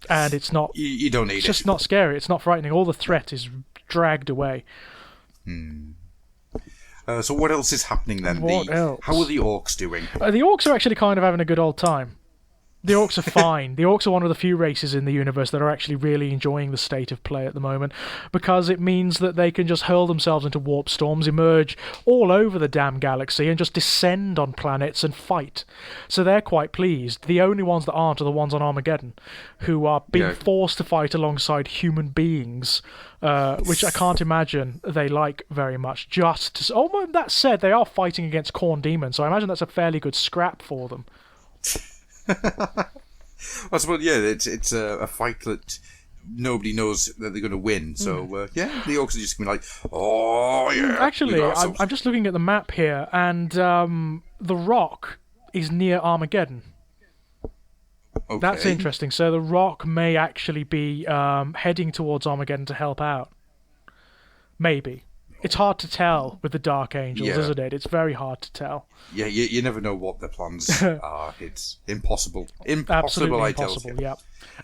S3: And it's not...
S4: You don't need it.
S3: It's just not scary, it's not frightening. All the threat is dragged away.
S4: So what else is happening then?
S3: What else?
S4: How are the orcs doing?
S3: The orcs are actually kind of having a good old time. The orcs are fine. The orcs are one of the few races in the universe that are actually really enjoying the state of play at the moment, because it means that they can just hurl themselves into warp storms, emerge all over the damn galaxy, and just descend on planets and fight. So they're quite pleased. The only ones that aren't are the ones on Armageddon, who are being forced to fight alongside human beings, which I can't imagine they like very much. That said, they are fighting against Khorne demons, so I imagine that's a fairly good scrap for them.
S4: I suppose, it's a fight that nobody knows that they're going to win. So, the orcs are just going to be like, oh, yeah.
S3: Actually, I'm just looking at the map here, and the Rock is near Armageddon.
S4: Okay.
S3: That's interesting. So the Rock may actually be heading towards Armageddon to help out. Maybe. It's hard to tell with the Dark Angels, isn't it? It's very hard to tell.
S4: Yeah, you never know what their plans are. It's impossible.
S3: Absolutely
S4: I
S3: impossible,
S4: tell you.
S3: yeah.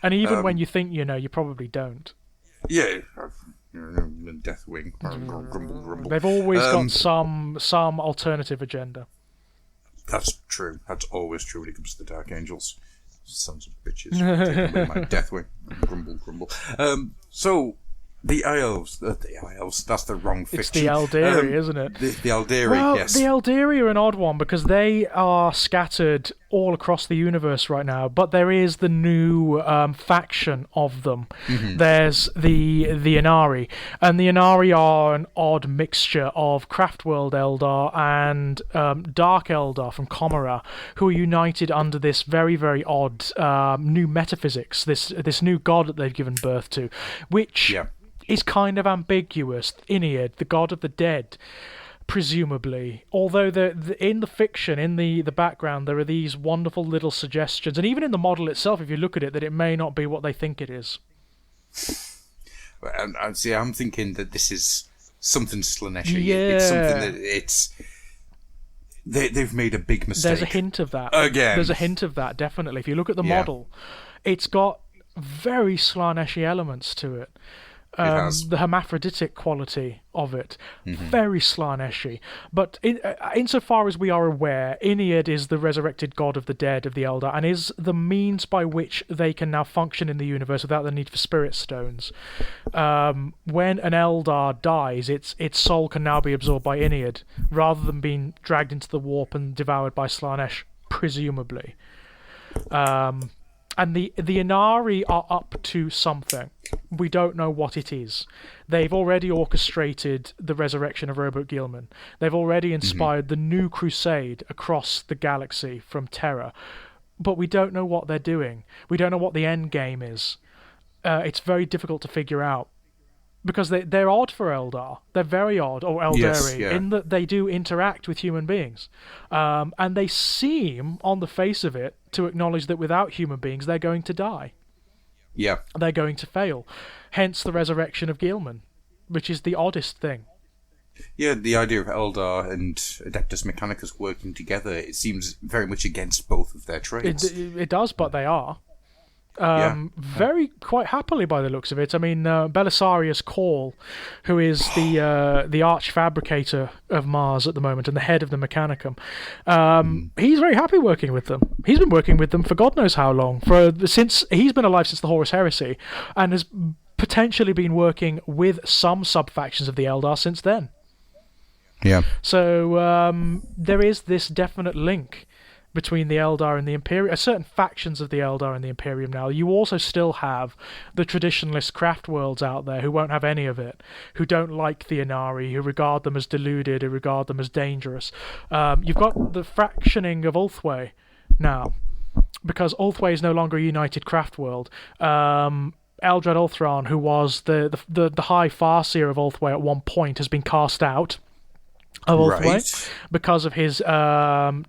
S3: And even when you think you know, you probably don't.
S4: Yeah. Deathwing. Grumble, grumble.
S3: They've always got some alternative agenda.
S4: That's true. That's always true when it comes to the Dark Angels. Sons of bitches. Taking away my Deathwing. Grumble, grumble. So... The Elves, that's the wrong fiction.
S3: It's the Eldari, isn't it?
S4: The Eldari, yes.
S3: The Eldari are an odd one because they are scattered all across the universe right now, but there is the new faction of them. There's the Inari, and the Inari are an odd mixture of Craftworld Eldar and Dark Eldar from Comera, who are united under this very, very odd new metaphysics, this new god that they've given birth to, which...
S4: Yeah.
S3: is kind of ambiguous. Inead, the god of the dead, presumably. Although in the fiction, in the background, there are these wonderful little suggestions, and even in the model itself, if you look at it, that it may not be what they think it is.
S4: And see, I'm thinking that this is something Slaneshi.
S3: Yeah.
S4: It's something that they've made a big mistake.
S3: There's a hint of that.
S4: Again.
S3: There's a hint of that, definitely. If you look at the model, it's got very Slaneshi elements to it. The hermaphroditic quality of it, very Slaneshi. But insofar as we are aware, Inead is the resurrected god of the dead of the Eldar, and is the means by which they can now function in the universe without the need for spirit stones. When an Eldar dies, its soul can now be absorbed by Inead, rather than being dragged into the warp and devoured by Slanesh, presumably. And the Inari are up to something. We don't know what it is. They've already orchestrated the resurrection of Robert Gilman. They've already inspired the new crusade across the galaxy from Terra. But we don't know what they're doing. We don't know what the end game is. It's very difficult to figure out. Because they're odd for Eldar. They're very odd, or Eldari, in that they do interact with human beings. And they seem, on the face of it, to acknowledge that without human beings, they're going to die.
S4: Yeah.
S3: They're going to fail. Hence the resurrection of Gilman, which is the oddest thing.
S4: Yeah, the idea of Eldar and Adeptus Mechanicus working together, it seems very much against both of their trades.
S3: It does, but they are. Very quite happily by the looks of it. I mean, Belisarius Cawl, who is the arch fabricator of Mars at the moment and the head of the Mechanicum, he's very happy working with them. He's been working with them for God knows how long. Since he's been alive since the Horus Heresy, and has potentially been working with some sub-factions of the Eldar since then.
S4: Yeah.
S3: So there is this definite link between the Eldar and the Imperium, certain factions of the Eldar and the Imperium now. You also still have the traditionalist craft worlds out there who won't have any of it, who don't like the Inari, who regard them as deluded, who regard them as dangerous. You've got the fractioning of Ulthwé now, because Ulthwé is no longer a united craft world. Eldred Ulthran, who was the High Farseer of Ulthwé at one point, has been cast out. Ulthway,
S4: Right.
S3: because of his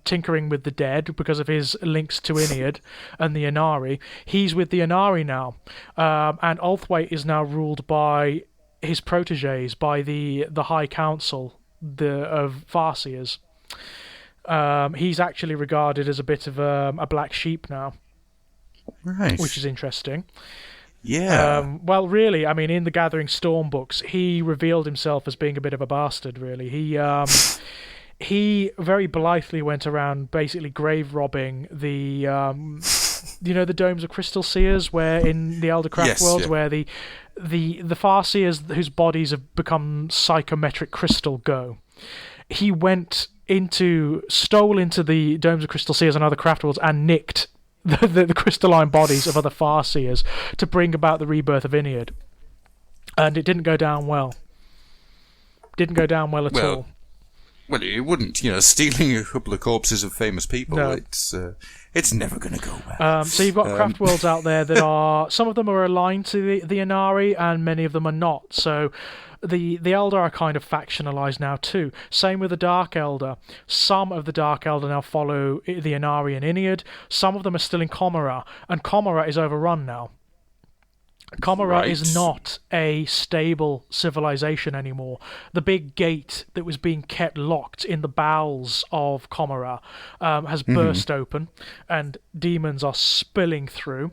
S3: tinkering with the dead, because of his links to Inead and the Inari. He's with the Inari now, and Ulthway is now ruled by his proteges, by the High Council of Farseers. He's actually regarded as a bit of a black sheep now,
S4: Right.
S3: which is interesting.
S4: Yeah.
S3: Well, really, I mean, in the Gathering Storm books, he revealed himself as being a bit of a bastard, really. He very blithely went around basically grave robbing the, the Domes of Crystal Seers, where in the Eldercraft
S4: Yes,
S3: worlds,
S4: yeah.
S3: where the Farseers whose bodies have become psychometric crystal go. He stole into the Domes of Crystal Seers and other craft worlds and nicked the crystalline bodies of other Farseers to bring about the rebirth of Inead. And it didn't go down well. Didn't go down well at all.
S4: Well, it wouldn't. Stealing a couple of corpses of famous people,
S3: No.
S4: it's never going to go well.
S3: So you've got craft worlds out there that are... Some of them are aligned to the Inari, and many of them are not. So the Eldar are kind of factionalized now too. Same with the Dark Eldar. Some of the Dark Eldar now follow the Inari and Inead. Some of them are still in Comora, and Comora is overrun now. Comora is not a stable civilization anymore. The big gate that was being kept locked in the bowels of Comora has burst open, and demons are spilling through.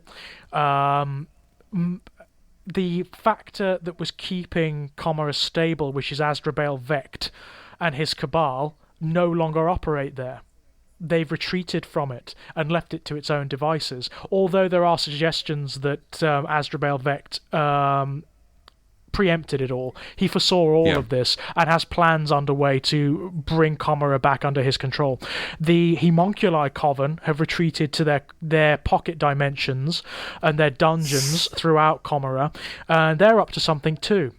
S3: The factor that was keeping Comora stable, which is Azdrabale Vect and his Cabal, no longer operate there. They've retreated from it and left it to its own devices. Although there are suggestions that Azdrabale Vect preempted it all. He foresaw all of this and has plans underway to bring Comora back under his control. The Homunculi Coven have retreated to their pocket dimensions and their dungeons throughout Comora, and they're up to something too.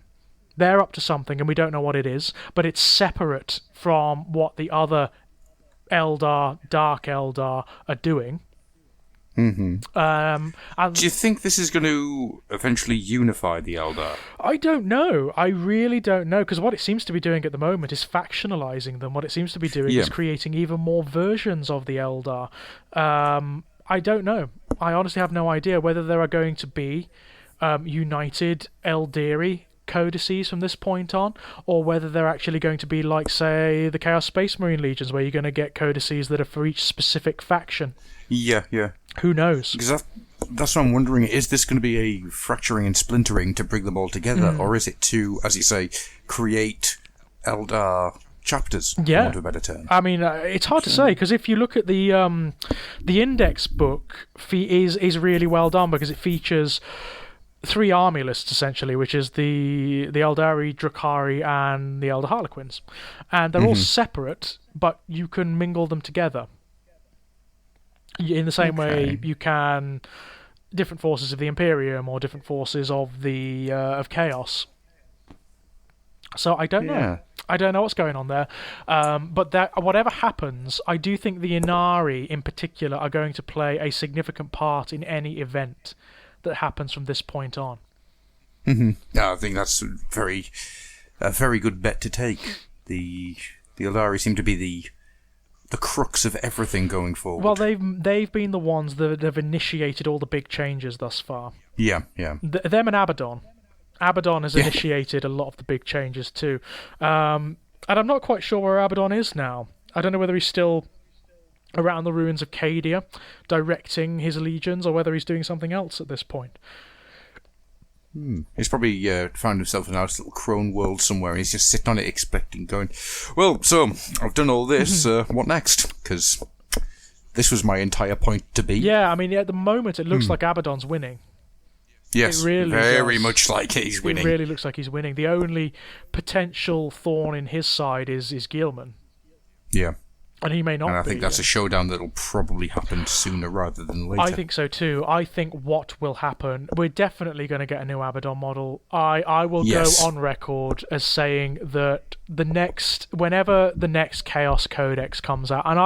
S3: They're up to something, and we don't know what it is, but it's separate from what the other Eldar, Dark Eldar, are doing.
S4: Do you think this is going to eventually unify the Eldar?
S3: I don't know. I really don't know, because what it seems to be doing at the moment is factionalizing them. What it seems to be doing is creating even more versions of the Eldar. I don't know. I honestly have no idea whether there are going to be united Eldari codices from this point on, or whether they're actually going to be like, say, the Chaos Space Marine Legions, where you're going to get codices that are for each specific faction.
S4: Yeah.
S3: Who knows?
S4: Because that's what I'm wondering. Is this going to be a fracturing and splintering to bring them all together, or is it to, as you say, create Eldar chapters? For want of a better term.
S3: I mean, it's hard to say, because if you look at the index book, is really well done, because it features 3 army lists essentially, which is the Eldari, Drakari, and the Elder Harlequins, and they're all separate, but you can mingle them together in the same way you can different forces of the Imperium or different forces of the of Chaos. So I don't know. I don't know what's going on there, but whatever happens, I do think the Inari in particular are going to play a significant part in any event that happens from this point on.
S4: Yeah, I think that's a very good bet to take. The Eldari seem to be the crux of everything going forward.
S3: Well, they've been the ones that have initiated all the big changes thus far.
S4: Yeah.
S3: Them and Abaddon. Abaddon has initiated a lot of the big changes too. And I'm not quite sure where Abaddon is now. I don't know whether he's still around the ruins of Cadia, directing his legions, or whether he's doing something else at this point.
S4: He's probably found himself in a nice little crone world somewhere, and he's just sitting on it expecting, going, well, so, I've done all this, what next? Because this was my entire point to be.
S3: Yeah, I mean, at the moment it looks like Abaddon's winning.
S4: Yes,
S3: it really
S4: very
S3: does.
S4: Much like he's winning.
S3: It really looks like he's winning. The only potential thorn in his side is Gilman.
S4: Yeah.
S3: And he may not be.
S4: And I think that's a showdown that'll probably happen sooner rather than later.
S3: I think so too. I think what will happen, we're definitely going to get a new Abaddon model. I will go on record as saying that whenever the next Chaos Codex comes out, and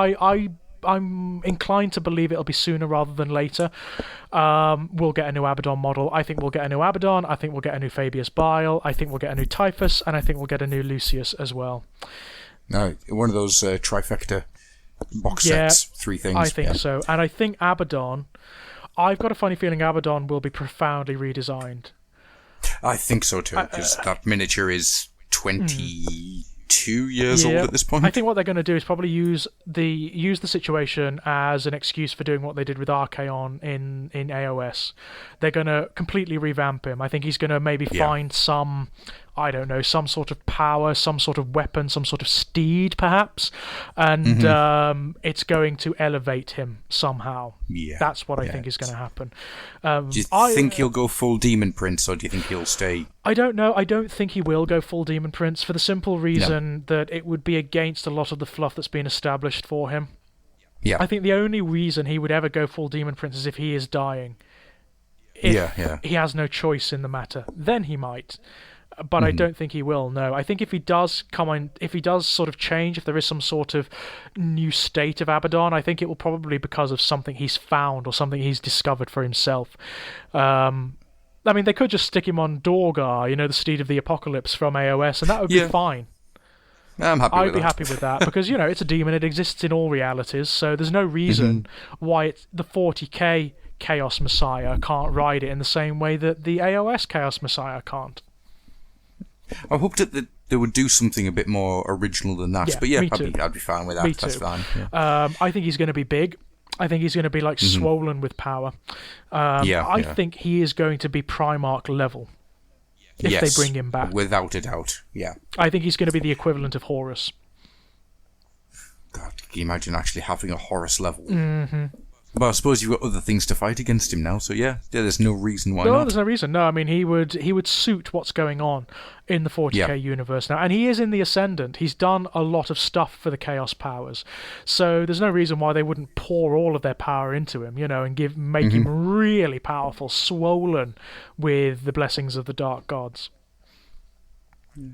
S3: I'm inclined to believe it'll be sooner rather than later, we'll get a new Abaddon model. I think we'll get a new Abaddon, I think we'll get a new Fabius Bile, I think we'll get a new Typhus, and I think we'll get a new Lucius as well.
S4: No, one of those trifecta box sets, 3 things.
S3: I think so. And I think Abaddon, I've got a funny feeling Abaddon will be profoundly redesigned.
S4: I think so too, because that miniature is 22 years old at this point.
S3: I think what they're going to do is probably use the situation as an excuse for doing what they did with Archaon in AOS. They're going to completely revamp him. I think he's going to maybe find some, I don't know, some sort of power, some sort of weapon, some sort of steed, perhaps, and it's going to elevate him somehow. Yeah, that's what I think is going to happen.
S4: Do you think he'll go full Demon Prince, or do you think he'll stay?
S3: I don't know. I don't think he will go full Demon Prince for the simple reason that it would be against a lot of the fluff that's been established for him. Yeah, I think the only reason he would ever go full Demon Prince is if he is dying. If he has no choice in the matter, then he might. But I don't think he will. No, I think if he does sort of change, if there is some sort of new state of Abaddon, I think it will probably be because of something he's found or something he's discovered for himself. I mean, they could just stick him on Dorgar, the Steed of the Apocalypse from AOS, and that would be fine. I'd be happy with that because it's a demon. It exists in all realities, so there's no reason why the 40k Chaos Messiah can't ride it in the same way that the AOS Chaos Messiah can't.
S4: I hoped that they would do something a bit more original than that. But I'd be fine with that. That's fine. Yeah.
S3: I think he's going to be big. I think he's going to be swollen with power. I think he is going to be Primarch level if they bring him back.
S4: Without a doubt. Yeah.
S3: I think he's going to be the equivalent of Horus.
S4: God, can you imagine actually having a Horus level? But I suppose you've got other things to fight against him now, so there's no reason why not.
S3: No, there's no reason. No, I mean, he would suit what's going on in the 40k universe now. And he is in the Ascendant. He's done a lot of stuff for the Chaos Powers. So there's no reason why they wouldn't pour all of their power into him, and make him really powerful, swollen with the blessings of the Dark Gods.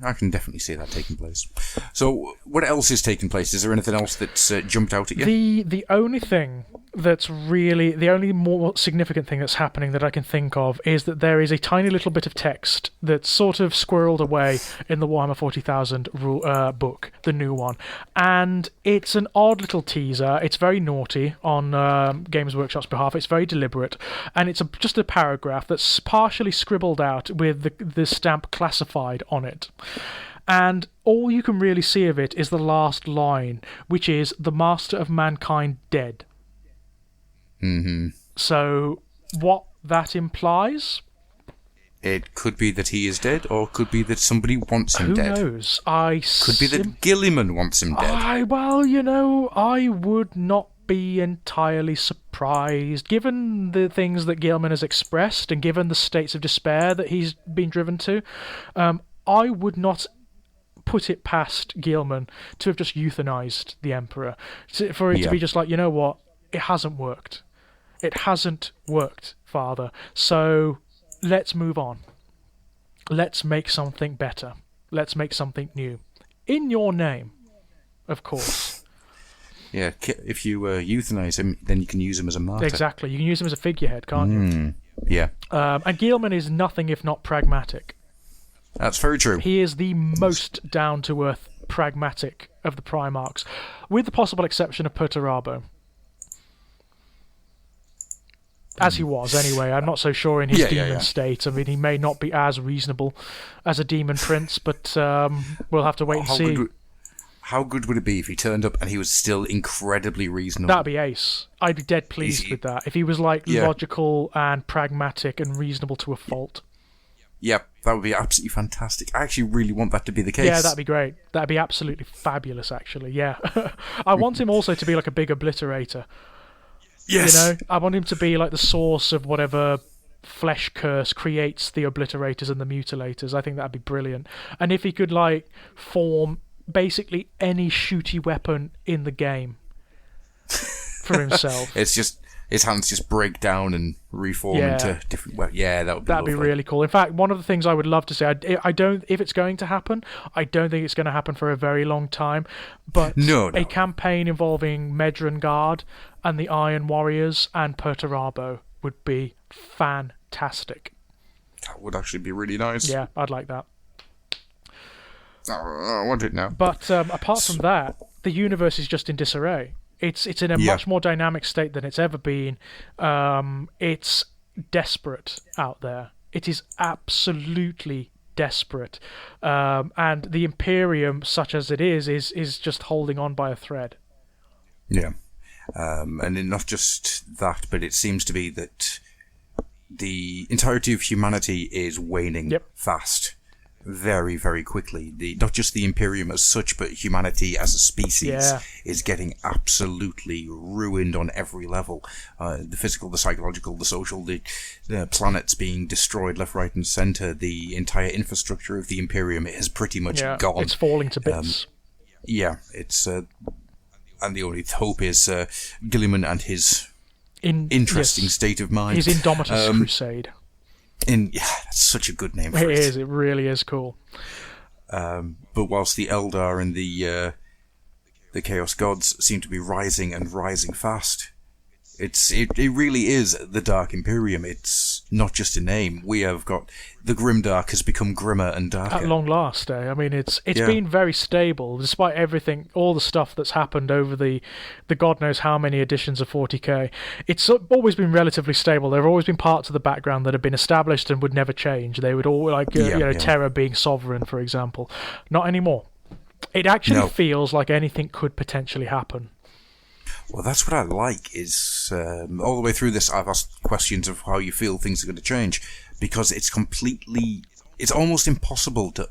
S3: I
S4: can definitely see that taking place. So, what else is taking place? Is there anything else that's jumped out at you?
S3: The only thing that's really... The only more significant thing that's happening that I can think of is that there is a tiny little bit of text that's sort of squirreled away in the Warhammer 40,000 book, the new one. And it's an odd little teaser. It's very naughty on Games Workshop's behalf. It's very deliberate. And it's just a paragraph that's partially scribbled out with the stamp classified on it. And all you can really see of it is the last line, which is "the master of mankind dead." So what that implies?
S4: It could be that he is dead, or it could be that somebody wants him dead.
S3: Who knows?
S4: Could be that Gilliman wants him dead.
S3: I would not be entirely surprised, given the things that Gilliman has expressed and given the states of despair that he's been driven to. I would not put it past Gilman to have just euthanized the Emperor. For it to be just like, you know what? It hasn't worked. It hasn't worked, Father. So let's move on. Let's make something better. Let's make something new. In your name, of course.
S4: Yeah, if you euthanize him, then you can use him as a martyr.
S3: Exactly. You can use him as a figurehead, can't you?
S4: Yeah.
S3: And Gilman is nothing if not pragmatic.
S4: That's very true.
S3: He is the most down-to-earth pragmatic of the Primarchs, with the possible exception of Perturabo. As he was, anyway. I'm not so sure in his demon state. I mean, he may not be as reasonable as a demon prince, but we'll have to wait and see.
S4: How good would it be if he turned up and he was still incredibly reasonable?
S3: That'd be ace. I'd be dead pleased with that. If he was logical and pragmatic and reasonable to a fault.
S4: Yep, that would be absolutely fantastic. I actually really want that to be the case.
S3: Yeah, that'd be great. That'd be absolutely fabulous, actually, yeah. I want him also to be like a big obliterator.
S4: Yes.
S3: I want him to be like the source of whatever flesh curse creates the obliterators and the mutilators. I think that'd be brilliant. And if he could, form basically any shooty weapon in the game for himself.
S4: It's just... His hands just break down and reform into different... that'd
S3: be really cool. In fact, one of the things I would love to see... I don't... If it's going to happen, I don't think it's going to happen for a very long time. But a campaign involving Medran Guard and the Iron Warriors and Perturabo would be fantastic.
S4: That would actually be really nice.
S3: Yeah, I'd like that.
S4: I want it now.
S3: But apart from that, the universe is just in disarray. It's in a much more dynamic state than it's ever been. It's desperate out there. It is absolutely desperate. And the Imperium, such as it is just holding on by a thread.
S4: Yeah. And not just that, but it seems to be that the entirety of humanity is waning fast. Very, very quickly. Not just the Imperium as such, but humanity as a species is getting absolutely ruined on every level. The physical, the psychological, the social, the planets being destroyed left, right, and centre. The entire infrastructure of the Imperium is pretty much gone.
S3: It's falling to bits.
S4: It's and the only hope is Gilliman and his interesting state of mind.
S3: His Indomitus Crusade.
S4: That's such a good name for it.
S3: It is. It really is cool.
S4: But whilst the Eldar and the Chaos Gods seem to be rising and rising fast, it really is the Dark Imperium. It's not just a name. We have got the Grimdark has become grimmer and darker.
S3: At long last, eh? I mean, it's been very stable, despite everything, all the stuff that's happened over the God knows how many editions of 40k. It's always been relatively stable. There have always been parts of the background that have been established and would never change. They would all, Terra being sovereign, for example. Not anymore. It actually feels like anything could potentially happen.
S4: Well, that's what I like, is all the way through this I've asked questions of how you feel things are going to change, because it's almost impossible to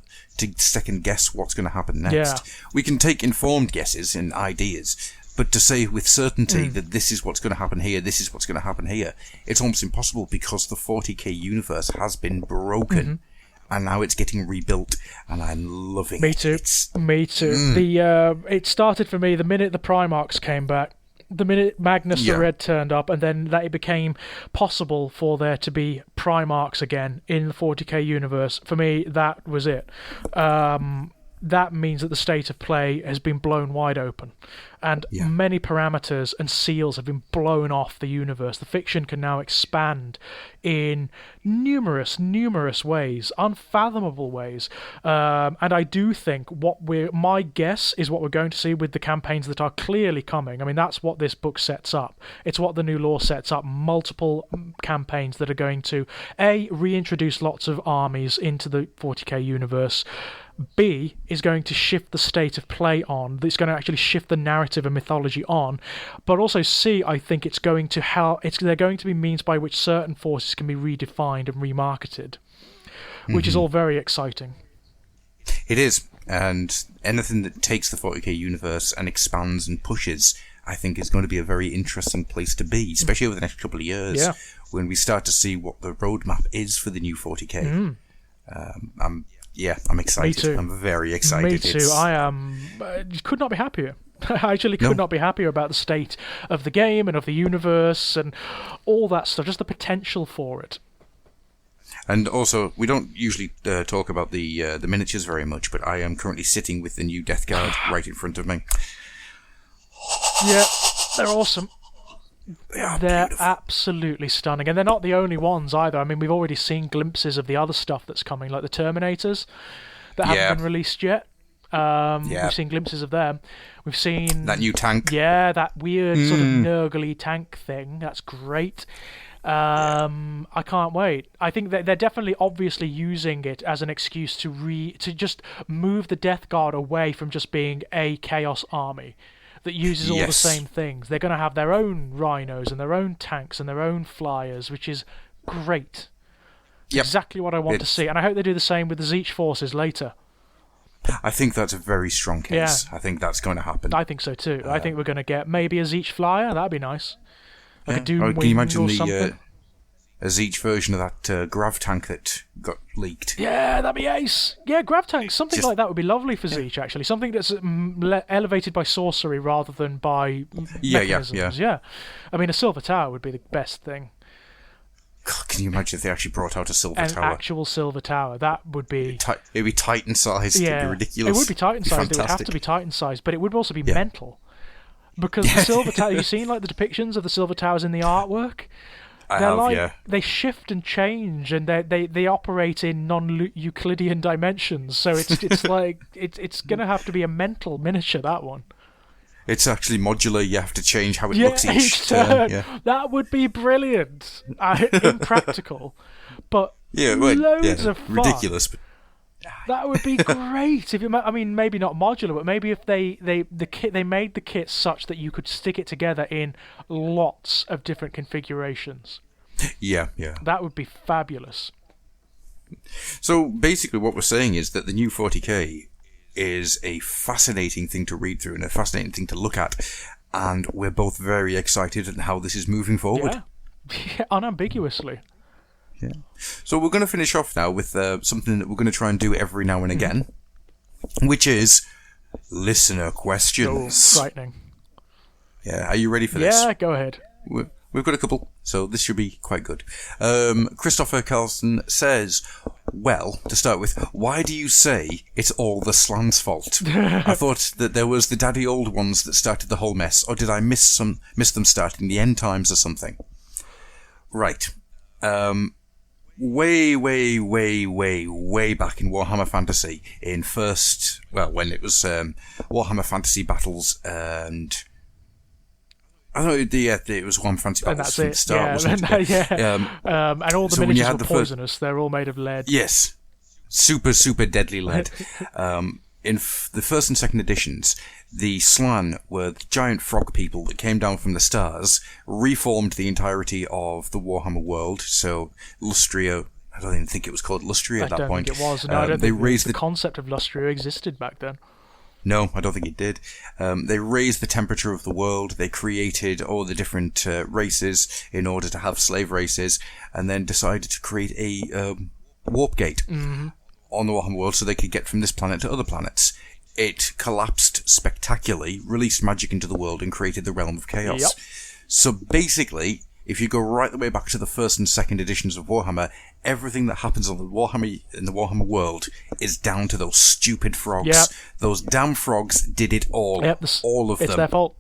S4: second guess what's going to happen next.
S3: Yeah.
S4: We can take informed guesses and ideas, but to say with certainty that this is what's going to happen here, this is what's going to happen here, it's almost impossible, because the 40k universe has been broken. And now it's getting rebuilt, and I'm loving it.
S3: Me too. It started for me the minute the Primarchs came back, the minute Magnus the Red turned up, and then that it became possible for there to be Primarchs again in the 40k universe. For me, that was it. That means that the state of play has been blown wide open, and many parameters and seals have been blown off the universe. The fiction can now expand in numerous ways, unfathomable ways, and I do think my guess is what we're going to see with the campaigns that are clearly coming. I mean, that's what this book sets up. It's what the new lore sets up. Multiple campaigns that are going to reintroduce lots of armies into the 40k universe. B is going to shift the state of play on. It's going to actually shift the narrative and mythology on. But also C, I think it's going to they're going to be means by which certain forces can be redefined and remarketed, which is all very exciting.
S4: It is, and anything that takes the 40k universe and expands and pushes, I think is going to be a very interesting place to be, especially over the next couple of years, when we start to see what the roadmap is for the new 40k. I'm excited.
S3: Me too.
S4: I'm very excited.
S3: Me too. I am. Could not be happier. I actually could not be happier about the state of the game and of the universe and all that stuff. Just the potential for it.
S4: And also, we don't usually talk about the miniatures very much, but I am currently sitting with the new Death Guard right in front of me.
S3: Yeah, they're awesome.
S4: They're
S3: beautiful. Absolutely stunning, and they're not the only ones either. I mean, we've already seen glimpses of the other stuff that's coming, like the Terminators that haven't been released yet. We've seen glimpses of them. We've seen
S4: that new tank.
S3: Yeah, that weird sort of nurgly tank thing. That's great. I can't wait. I think that they're definitely obviously using it as an excuse to just move the Death Guard away from just being a Chaos army that uses all the same things. They're going to have their own rhinos and their own tanks and their own flyers, which is great. Exactly what I want to see. And I hope they do the same with the Zeech forces later.
S4: I think that's a very strong case. I think that's going to happen.
S3: I think so too. I think we're going to get maybe a Zeech flyer. That'd be nice. Like a Doom
S4: can you imagine
S3: something.
S4: A Zeech version of that Grav tank that got leaked?
S3: Yeah, that'd be ace. Yeah, Grav tanks, something like that would be lovely for Zeech, actually. Something that's elevated by sorcery rather than by mechanisms. Yeah. I mean, a Silver Tower would be the best thing.
S4: God, can you imagine if they actually brought out a Silver Tower?
S3: An actual Silver Tower. That would be...
S4: It'd be Titan-sized.
S3: Yeah,
S4: it'd be ridiculous.
S3: It would be Titan-sized. It would have to be Titan-sized, but it would also be mental. Because the Silver Tower... Have you seen like the depictions of the Silver Towers in the artwork? They shift and change, and they operate in non-Euclidean dimensions. So it's like it's gonna have to be a mental miniature, that one.
S4: It's actually modular. You have to change how it looks each turn. Yeah.
S3: That would be brilliant. Impractical, but loads of fun.
S4: Ridiculous. But...
S3: That would be great. Maybe not modular, but maybe if they made the kit such that you could stick it together in lots of different configurations.
S4: Yeah.
S3: That would be fabulous.
S4: So basically, what we're saying is that the new 40k is a fascinating thing to read through and a fascinating thing to look at, and we're both very excited at how this is moving forward.
S3: Yeah, unambiguously.
S4: Yeah. So we're going to finish off now with something that we're going to try and do every now and again, which is listener questions.
S3: Oh, frightening.
S4: Yeah, are you ready for this?
S3: Yeah, go ahead.
S4: We've got a couple, so this should be quite good. Christopher Carlson says, well, to start with, why do you say it's all the Slan's fault? I thought that there was the daddy old ones that started the whole mess, or did I miss them starting the end times or something? Right. Way back in Warhammer Fantasy, when it was Warhammer Fantasy Battles, and I don't know, it was Warhammer Fantasy Battles from the start, wasn't it?
S3: And all the miniatures were poisonous. They're all made of lead.
S4: Yes, super deadly lead. In the first and second editions, the Slan were the giant frog people that came down from the stars, reformed the entirety of the Warhammer world. So Lustria, I don't even think it was called Lustria at that point.
S3: I don't think it was. No, I don't think the concept of Lustria existed back then.
S4: No, I don't think it did. They raised the temperature of the world. They created all the different races in order to have slave races, and then decided to create a warp gate on the Warhammer world so they could get from this planet to other planets. It collapsed spectacularly, released magic into the world, and created the Realm of Chaos.
S3: Yep.
S4: So basically, if you go right the way back to the first and second editions of Warhammer, everything that happens in the Warhammer world is down to those stupid frogs.
S3: Yep.
S4: Those damn frogs did it all.
S3: Yep,
S4: all of them.
S3: It's their fault.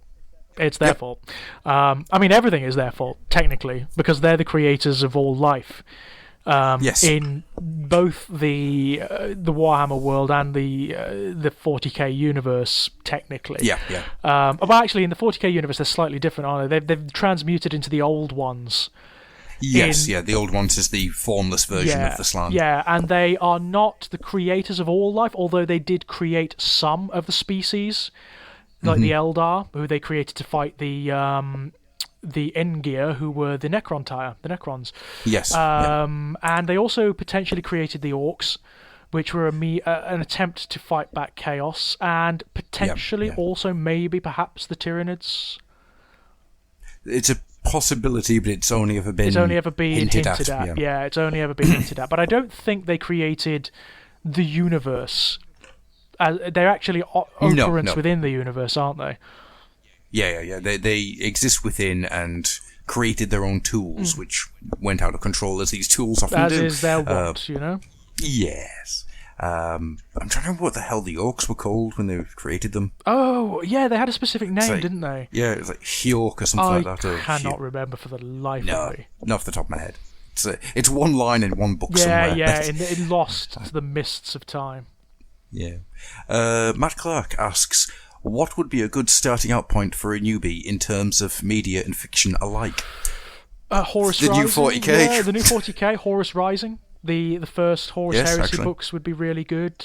S3: It's their fault. Everything is their fault, technically, because they're the creators of all life.
S4: Yes.
S3: In both the Warhammer world and the 40k universe, technically.
S4: Yeah.
S3: But actually, in the 40k universe, they're slightly different, aren't they? They've transmuted into the old ones.
S4: Yes, the old ones is the formless version of the Slan.
S3: Yeah, and they are not the creators of all life, although they did create some of the species, like the Eldar, who they created to fight the Engir, who were the Necrons.
S4: Yes.
S3: And they also potentially created the Orcs, which were an attempt to fight back chaos, and potentially also maybe perhaps the Tyranids.
S4: It's a possibility, but it's only ever been hinted at.
S3: Yeah, it's only ever been hinted at. But I don't think they created the universe. They're actually operants within the universe, aren't they?
S4: Yeah. They exist within and created their own tools, which went out of control, as these tools often do.
S3: As is their want, you know?
S4: Yes. I'm trying to remember what the hell the Orcs were called when they created them.
S3: Oh, yeah, they had a specific name, didn't they?
S4: Yeah, it was like Hjork or something like that.
S3: I cannot remember for the life of me.
S4: Not off the top of my head. It's one line in one book somewhere.
S3: Yeah, it lost to the mists of time.
S4: Yeah. Matt Clark asks, what would be a good starting out point for a newbie in terms of media and fiction alike?
S3: Horus
S4: the
S3: Rising.
S4: New 40k.
S3: Yeah, the new 40k, Horus Rising. The first Horus Heresy books would be really good.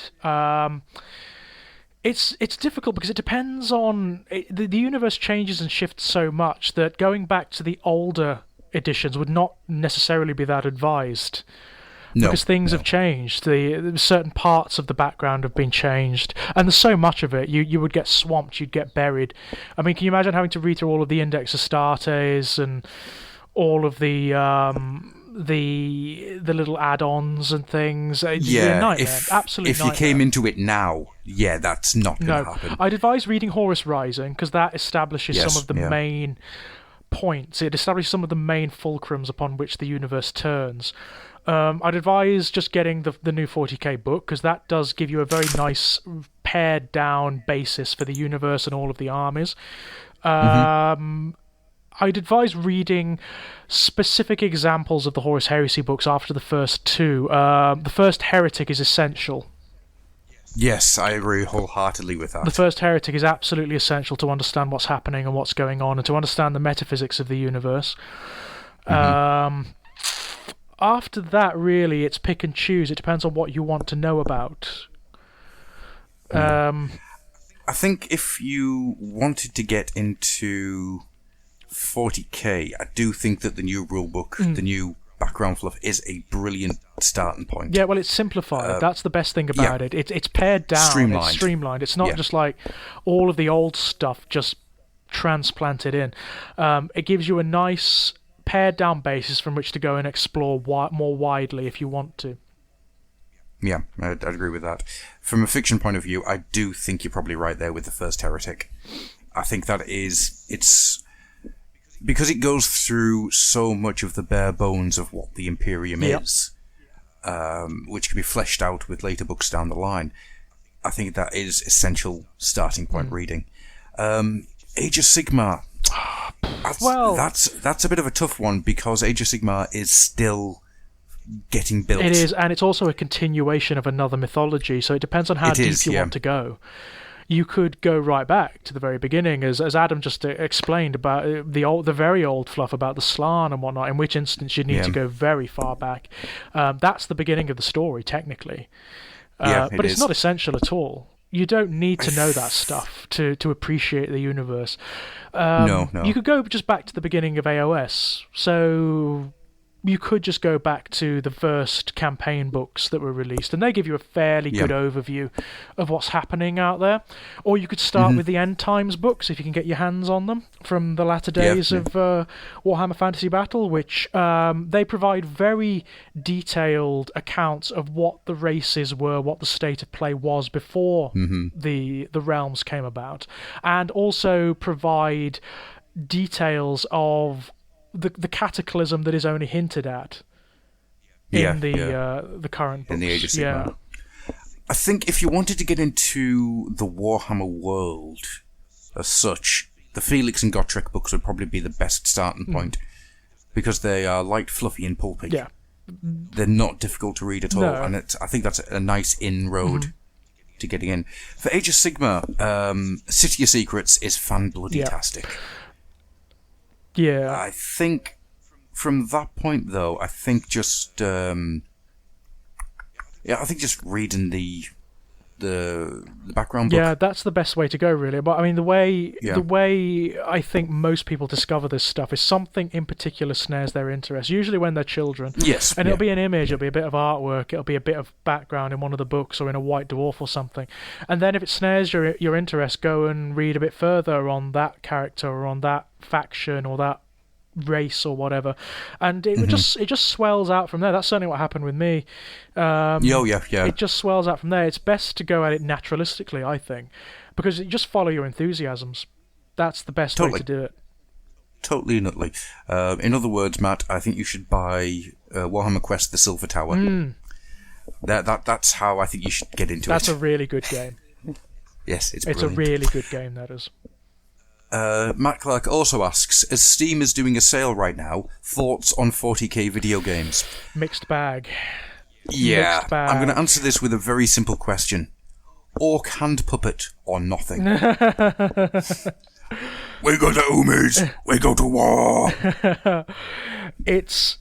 S3: It's difficult because it depends on... The universe changes and shifts so much that going back to the older editions would not necessarily be that advised. Because things have changed. Certain parts of the background have been changed. And there's so much of it. You would get swamped, you'd get buried. I mean, can you imagine having to read through all of the Index Astartes and all of the little add-ons and things? It's a nightmare. Absolute nightmare.
S4: If you came into it now, that's not going to happen.
S3: I'd advise reading Horus Rising, because that establishes some of the main points. It establishes some of the main fulcrums upon which the universe turns. I'd advise just getting the new 40k book, because that does give you a very nice pared down basis for the universe and all of the armies. I'd advise reading specific examples of the Horus Heresy books after the first two. The first Heretic is essential.
S4: Yes, I agree wholeheartedly with that.
S3: The first Heretic is absolutely essential to understand what's happening and what's going on, and to understand the metaphysics of the universe. After that, really, it's pick and choose. It depends on what you want to know about.
S4: I think if you wanted to get into 40k, I do think that the new rulebook, the new background fluff, is a brilliant starting point.
S3: Yeah, well, it's simplified. That's the best thing about it. It's pared down.
S4: Streamlined.
S3: It's streamlined. It's not just like all of the old stuff just transplanted in. It gives you a nice pared down basis from which to go and explore more widely if you want to.
S4: Yeah, I'd agree with that. From a fiction point of view, I do think you're probably right there with the first Heretic. I think that it's because it goes through so much of the bare bones of what the Imperium is, which can be fleshed out with later books down the line. I think that is essential starting point reading. Age of Sigmar. That's a bit of a tough one because Age of Sigmar is still getting built.
S3: It is, and it's also a continuation of another mythology, so it depends on how deep you want to go. You could go right back to the very beginning, as Adam just explained about the very old fluff about the Slann and whatnot, in which instance you need to go very far back. That's the beginning of the story, technically. But it's not essential at all. You don't need to know that stuff to appreciate the universe.
S4: No.
S3: You could go just back to the beginning of AOS. So you could just go back to the first campaign books that were released, and they give you a fairly good overview of what's happening out there. Or you could start with the End Times books, if you can get your hands on them, from the latter days of Warhammer Fantasy Battle, which they provide very detailed accounts of what the races were, what the state of play was before the realms came about, and also provide details of the cataclysm that is only hinted at in the current books.
S4: In the Age of Sigmar. I think if you wanted to get into the Warhammer world as such, the Felix and Gotrek books would probably be the best starting point because they are light, fluffy, and pulpy. Yeah. They're not difficult to read at all, and I think that's a nice inroad to getting in. For Age of Sigmar, City of Secrets is fan-bloody-tastic.
S3: Yeah.
S4: I think from that point, though, I think just reading the background book.
S3: Yeah, that's the best way to go, really. But I mean, the way I think most people discover this stuff is something in particular snares their interest. Usually when they're children.
S4: Yes.
S3: And it'll be an image, it'll be a bit of artwork, it'll be a bit of background in one of the books or in a White Dwarf or something. And then if it snares your interest, go and read a bit further on that character or on that faction or that race or whatever, and it just swells out from there. That's certainly what happened with me. It just swells out from there. It's best to go at it naturalistically, I think, because you just follow your enthusiasms. That's the best way to do it.
S4: Totally and utterly. In other words, Matt, I think you should buy Warhammer Quest: The Silver Tower. That's how I think you should get into it.
S3: That's a really good game.
S4: Yes, it's
S3: a really good game, that is.
S4: Matt Clark also asks, as Steam is doing a sale right now, thoughts on 40k video games?
S3: Mixed bag.
S4: Yeah,
S3: Mixed bag.
S4: I'm going to answer this with a very simple question. Orc hand puppet or nothing? We go to Umis, we go to war.
S3: It's...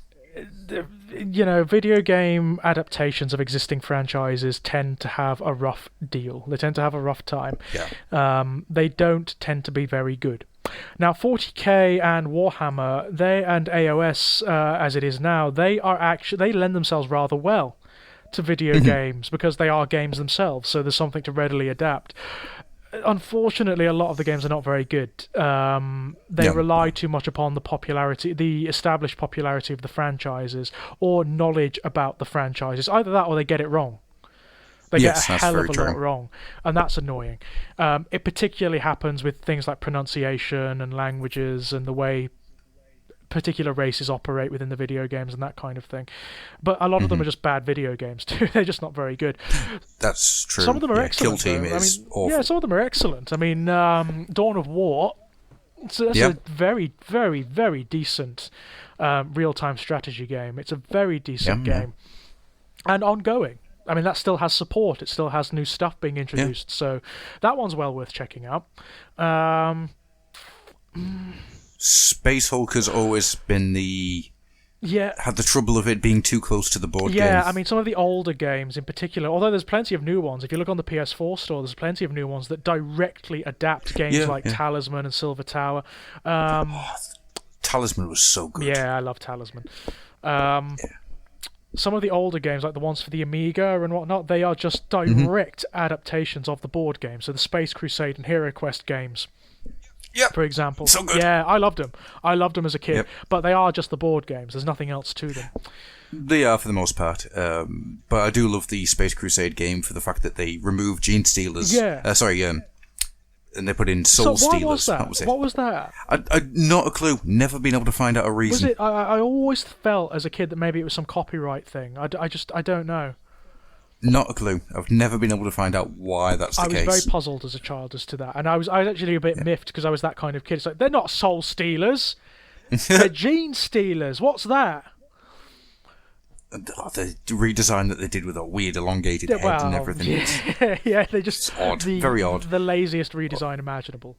S3: video game adaptations of existing franchises tend to have a rough deal. They tend to have a rough time.
S4: Yeah.
S3: They don't tend to be very good. Now, 40k and Warhammer, and AOS as it is now, they lend themselves rather well to video games because they are games themselves. So there's something to readily adapt. Unfortunately, a lot of the games are not very good. They rely too much upon the established popularity of the franchises, or knowledge about the franchises. Either that, or they get it wrong. They get a hell of a lot wrong, and that's annoying. It particularly happens with things like pronunciation and languages and the way particular races operate within the video games and that kind of thing. But a lot of them are just bad video games too. They're just not very good.
S4: That's true.
S3: Some of them are excellent.
S4: Kill Team is awful.
S3: Yeah, some of them are excellent. I mean, Dawn of War So that's a very, very, very decent real-time strategy game. It's a very decent game. And ongoing. I mean, that still has support. It still has new stuff being introduced. So that one's well worth checking out.
S4: Space Hulk has always been had the trouble of it being too close to the board game.
S3: Yeah, I mean, some of the older games in particular, although there's plenty of new ones. If you look on the PS4 store, there's plenty of new ones that directly adapt games like Talisman and Silver Tower.
S4: Talisman was so good.
S3: Yeah, I love Talisman. Some of the older games, like the ones for the Amiga and whatnot, they are just direct adaptations of the board game. So the Space Crusade and Hero Quest games, for example.
S4: So good.
S3: Yeah, I loved them. I loved them as a kid. But they are just the board games. There's nothing else to them.
S4: They are, for the most part. But I do love the Space Crusade game for the fact that they removed Gene Stealers. And they put in Soul Stealers.
S3: What was that? What was that?
S4: I not a clue. Never been able to find out a reason.
S3: Was it? I always felt as a kid that maybe it was some copyright thing. I don't know.
S4: Not a clue. I've never been able to find out why that's the case.
S3: I was very puzzled as a child as to that, and I was actually a bit miffed because I was that kind of kid. It's like, they're not Soul Stealers, they're Gene Stealers. What's that?
S4: The redesign that they did with a weird elongated head and everything.
S3: Yeah, they just
S4: odd, very odd.
S3: The laziest redesign imaginable.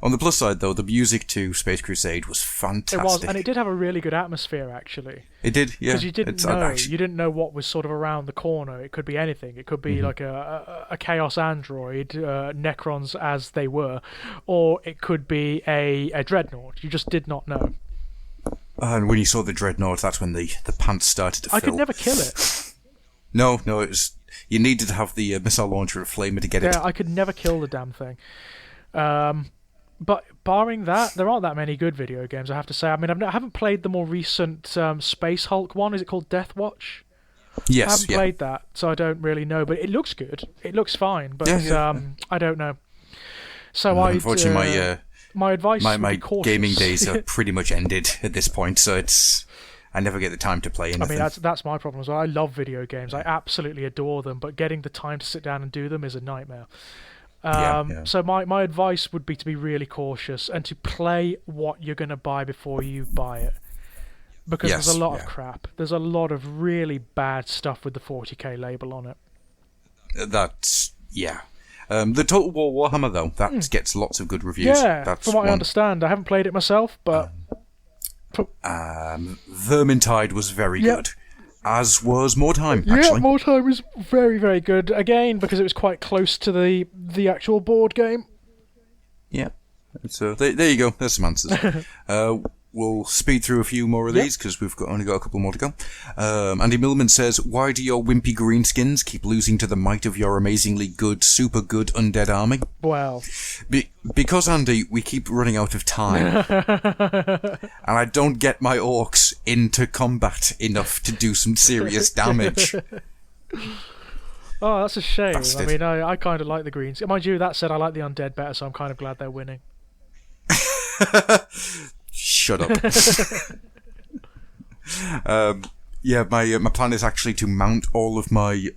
S4: On the plus side, though, the music to Space Crusade was fantastic.
S3: It was, and it did have a really good atmosphere, actually.
S4: It did, yeah.
S3: Because you didn't know what was sort of around the corner. It could be anything. It could be like a Chaos Android, Necrons as they were, or it could be a Dreadnought. You just did not know.
S4: And when you saw the Dreadnought, that's when the pants started to fill.
S3: I could never kill it.
S4: No, it was... You needed to have the missile launcher and flamer to get it.
S3: Yeah, I could never kill the damn thing. But barring that, there aren't that many good video games, I have to say. I mean, I haven't played the more recent Space Hulk one. Is it called Death Watch?
S4: Yes,
S3: I haven't played that, so I don't really know. But it looks good. It looks fine, but I don't know. So
S4: unfortunately,
S3: my advice would be cautious.
S4: Gaming days are pretty much ended at this point, so I never get the time to play anything.
S3: I mean, that's my problem as well. I love video games. I absolutely adore them, but getting the time to sit down and do them is a nightmare. So my advice would be to be really cautious and to play what you're going to buy before you buy it. Because there's a lot of crap. There's a lot of really bad stuff with the 40k label on it.
S4: That's... the Total War Warhammer, though, that gets lots of good reviews.
S3: Yeah,
S4: that's
S3: from what I understand. I haven't played it myself, but...
S4: Vermintide was very good. As was More Time, actually.
S3: Yeah, More Time was very, very good. Again, because it was quite close to the actual board game.
S4: Yeah. So there you go. There's some answers. We'll speed through a few more of these because we've only got a couple more to go. Andy Millman says, why do your wimpy greenskins keep losing to the might of your amazingly good, super good undead army?
S3: Well...
S4: Because, Andy, we keep running out of time. And I don't get my orcs into combat enough to do some serious damage.
S3: Oh, that's a shame. Bastard. I mean, I kind of like the greens. Mind you, that said, I like the undead better, so I'm kind of glad they're winning.
S4: Shut up. My plan is actually to mount all of my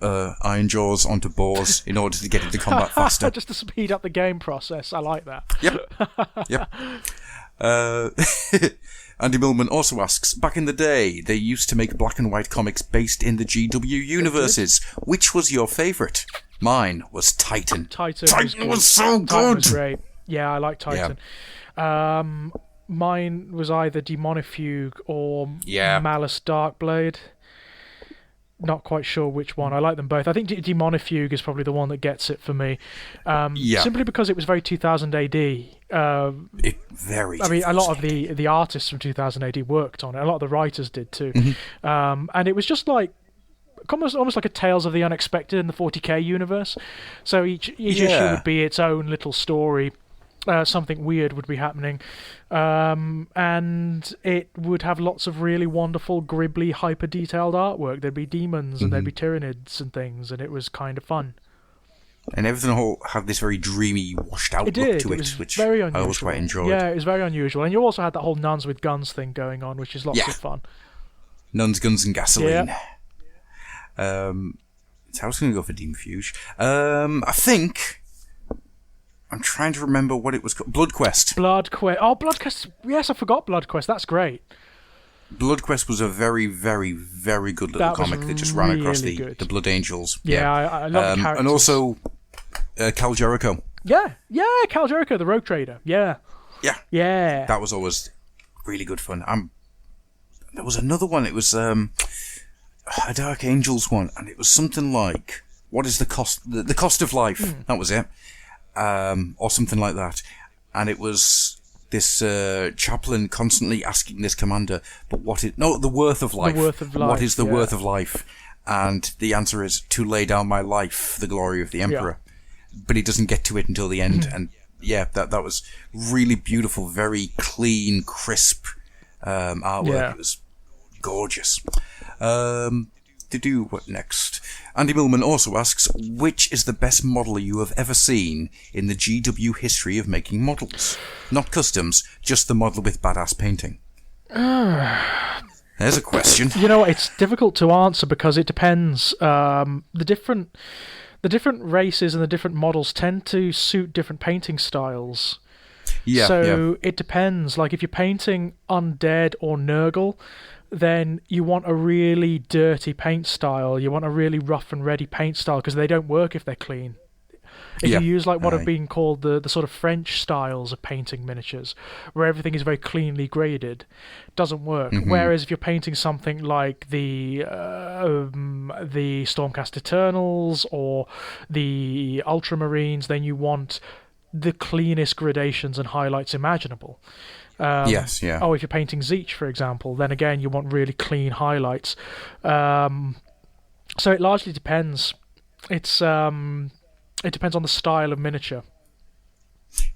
S4: Iron Jaws onto boars in order to get into combat faster.
S3: Just to speed up the game process. I like that.
S4: Yep. Andy Millman also asks, back in the day, they used to make black and white comics based in the GW universes. Which was your favourite? Mine was Titan.
S3: Titan
S4: was so good!
S3: Titan was great. Yeah, I like Titan. Yeah. Mine was either Demonifuge or Malice Darkblade. Not quite sure which one. I like them both. I think Demonifuge is probably the one that gets it for me. Simply because it was very 2000 AD. I mean, a lot of the artists from 2000 AD worked on it. A lot of the writers did too. And it was just like almost like a Tales of the Unexpected in the 40k universe. So each issue would be its own little story. Something weird would be happening, and it would have lots of really wonderful, gribbly, hyper-detailed artwork. There'd be demons and there'd be Tyranids and things, and it was kind of fun.
S4: And everything all had this very dreamy, washed-out look to it, which
S3: very
S4: I always quite enjoyed.
S3: Yeah, it was very unusual. And you also had that whole nuns with guns thing going on, which is lots of fun.
S4: Nuns, guns, and gasoline. So I was going to go for Demonifuge. I think... I'm trying to remember what it was called. Blood Quest.
S3: Blood Quest. Oh, Blood Quest. Yes, I forgot Blood Quest. That's great.
S4: Blood Quest was a very, very, very good little comic that just ran across the Blood Angels.
S3: Yeah, I love the characters.
S4: And also Cal Jericho.
S3: Yeah, Cal Jericho, the Rogue Trader. Yeah.
S4: That was always really good fun. There was another one. It was a Dark Angels one, and it was something like, what is the cost? The cost of life. That was it. Or something like that. And it was this chaplain constantly asking this commander, but the worth of life.
S3: The worth of life.
S4: What is the worth of life? And the answer is to lay down my life for the glory of the Emperor. Yeah. But he doesn't get to it until the end. And yeah, that was really beautiful, very clean, crisp artwork. Yeah. It was gorgeous. What next? Andy Millman also asks, which is the best model you have ever seen in the GW history of making models? Not customs, just the model with badass painting. There's a question.
S3: You know, it's difficult to answer because it depends. The different races and the different models tend to suit different painting styles.
S4: Yeah.
S3: So it depends. Like if you're painting undead or Nurgle, then you want a really dirty paint style. You want a really rough and ready paint style because they don't work if they're clean. If you use like what have been called the sort of French styles of painting miniatures, where everything is very cleanly graded, doesn't work. Whereas if you're painting something like the Stormcast Eternals or the Ultramarines, then you want the cleanest gradations and highlights imaginable.
S4: Yes, yeah.
S3: Oh, if you're painting Zeech, for example, then again you want really clean highlights. So it largely depends. It depends on the style of miniature.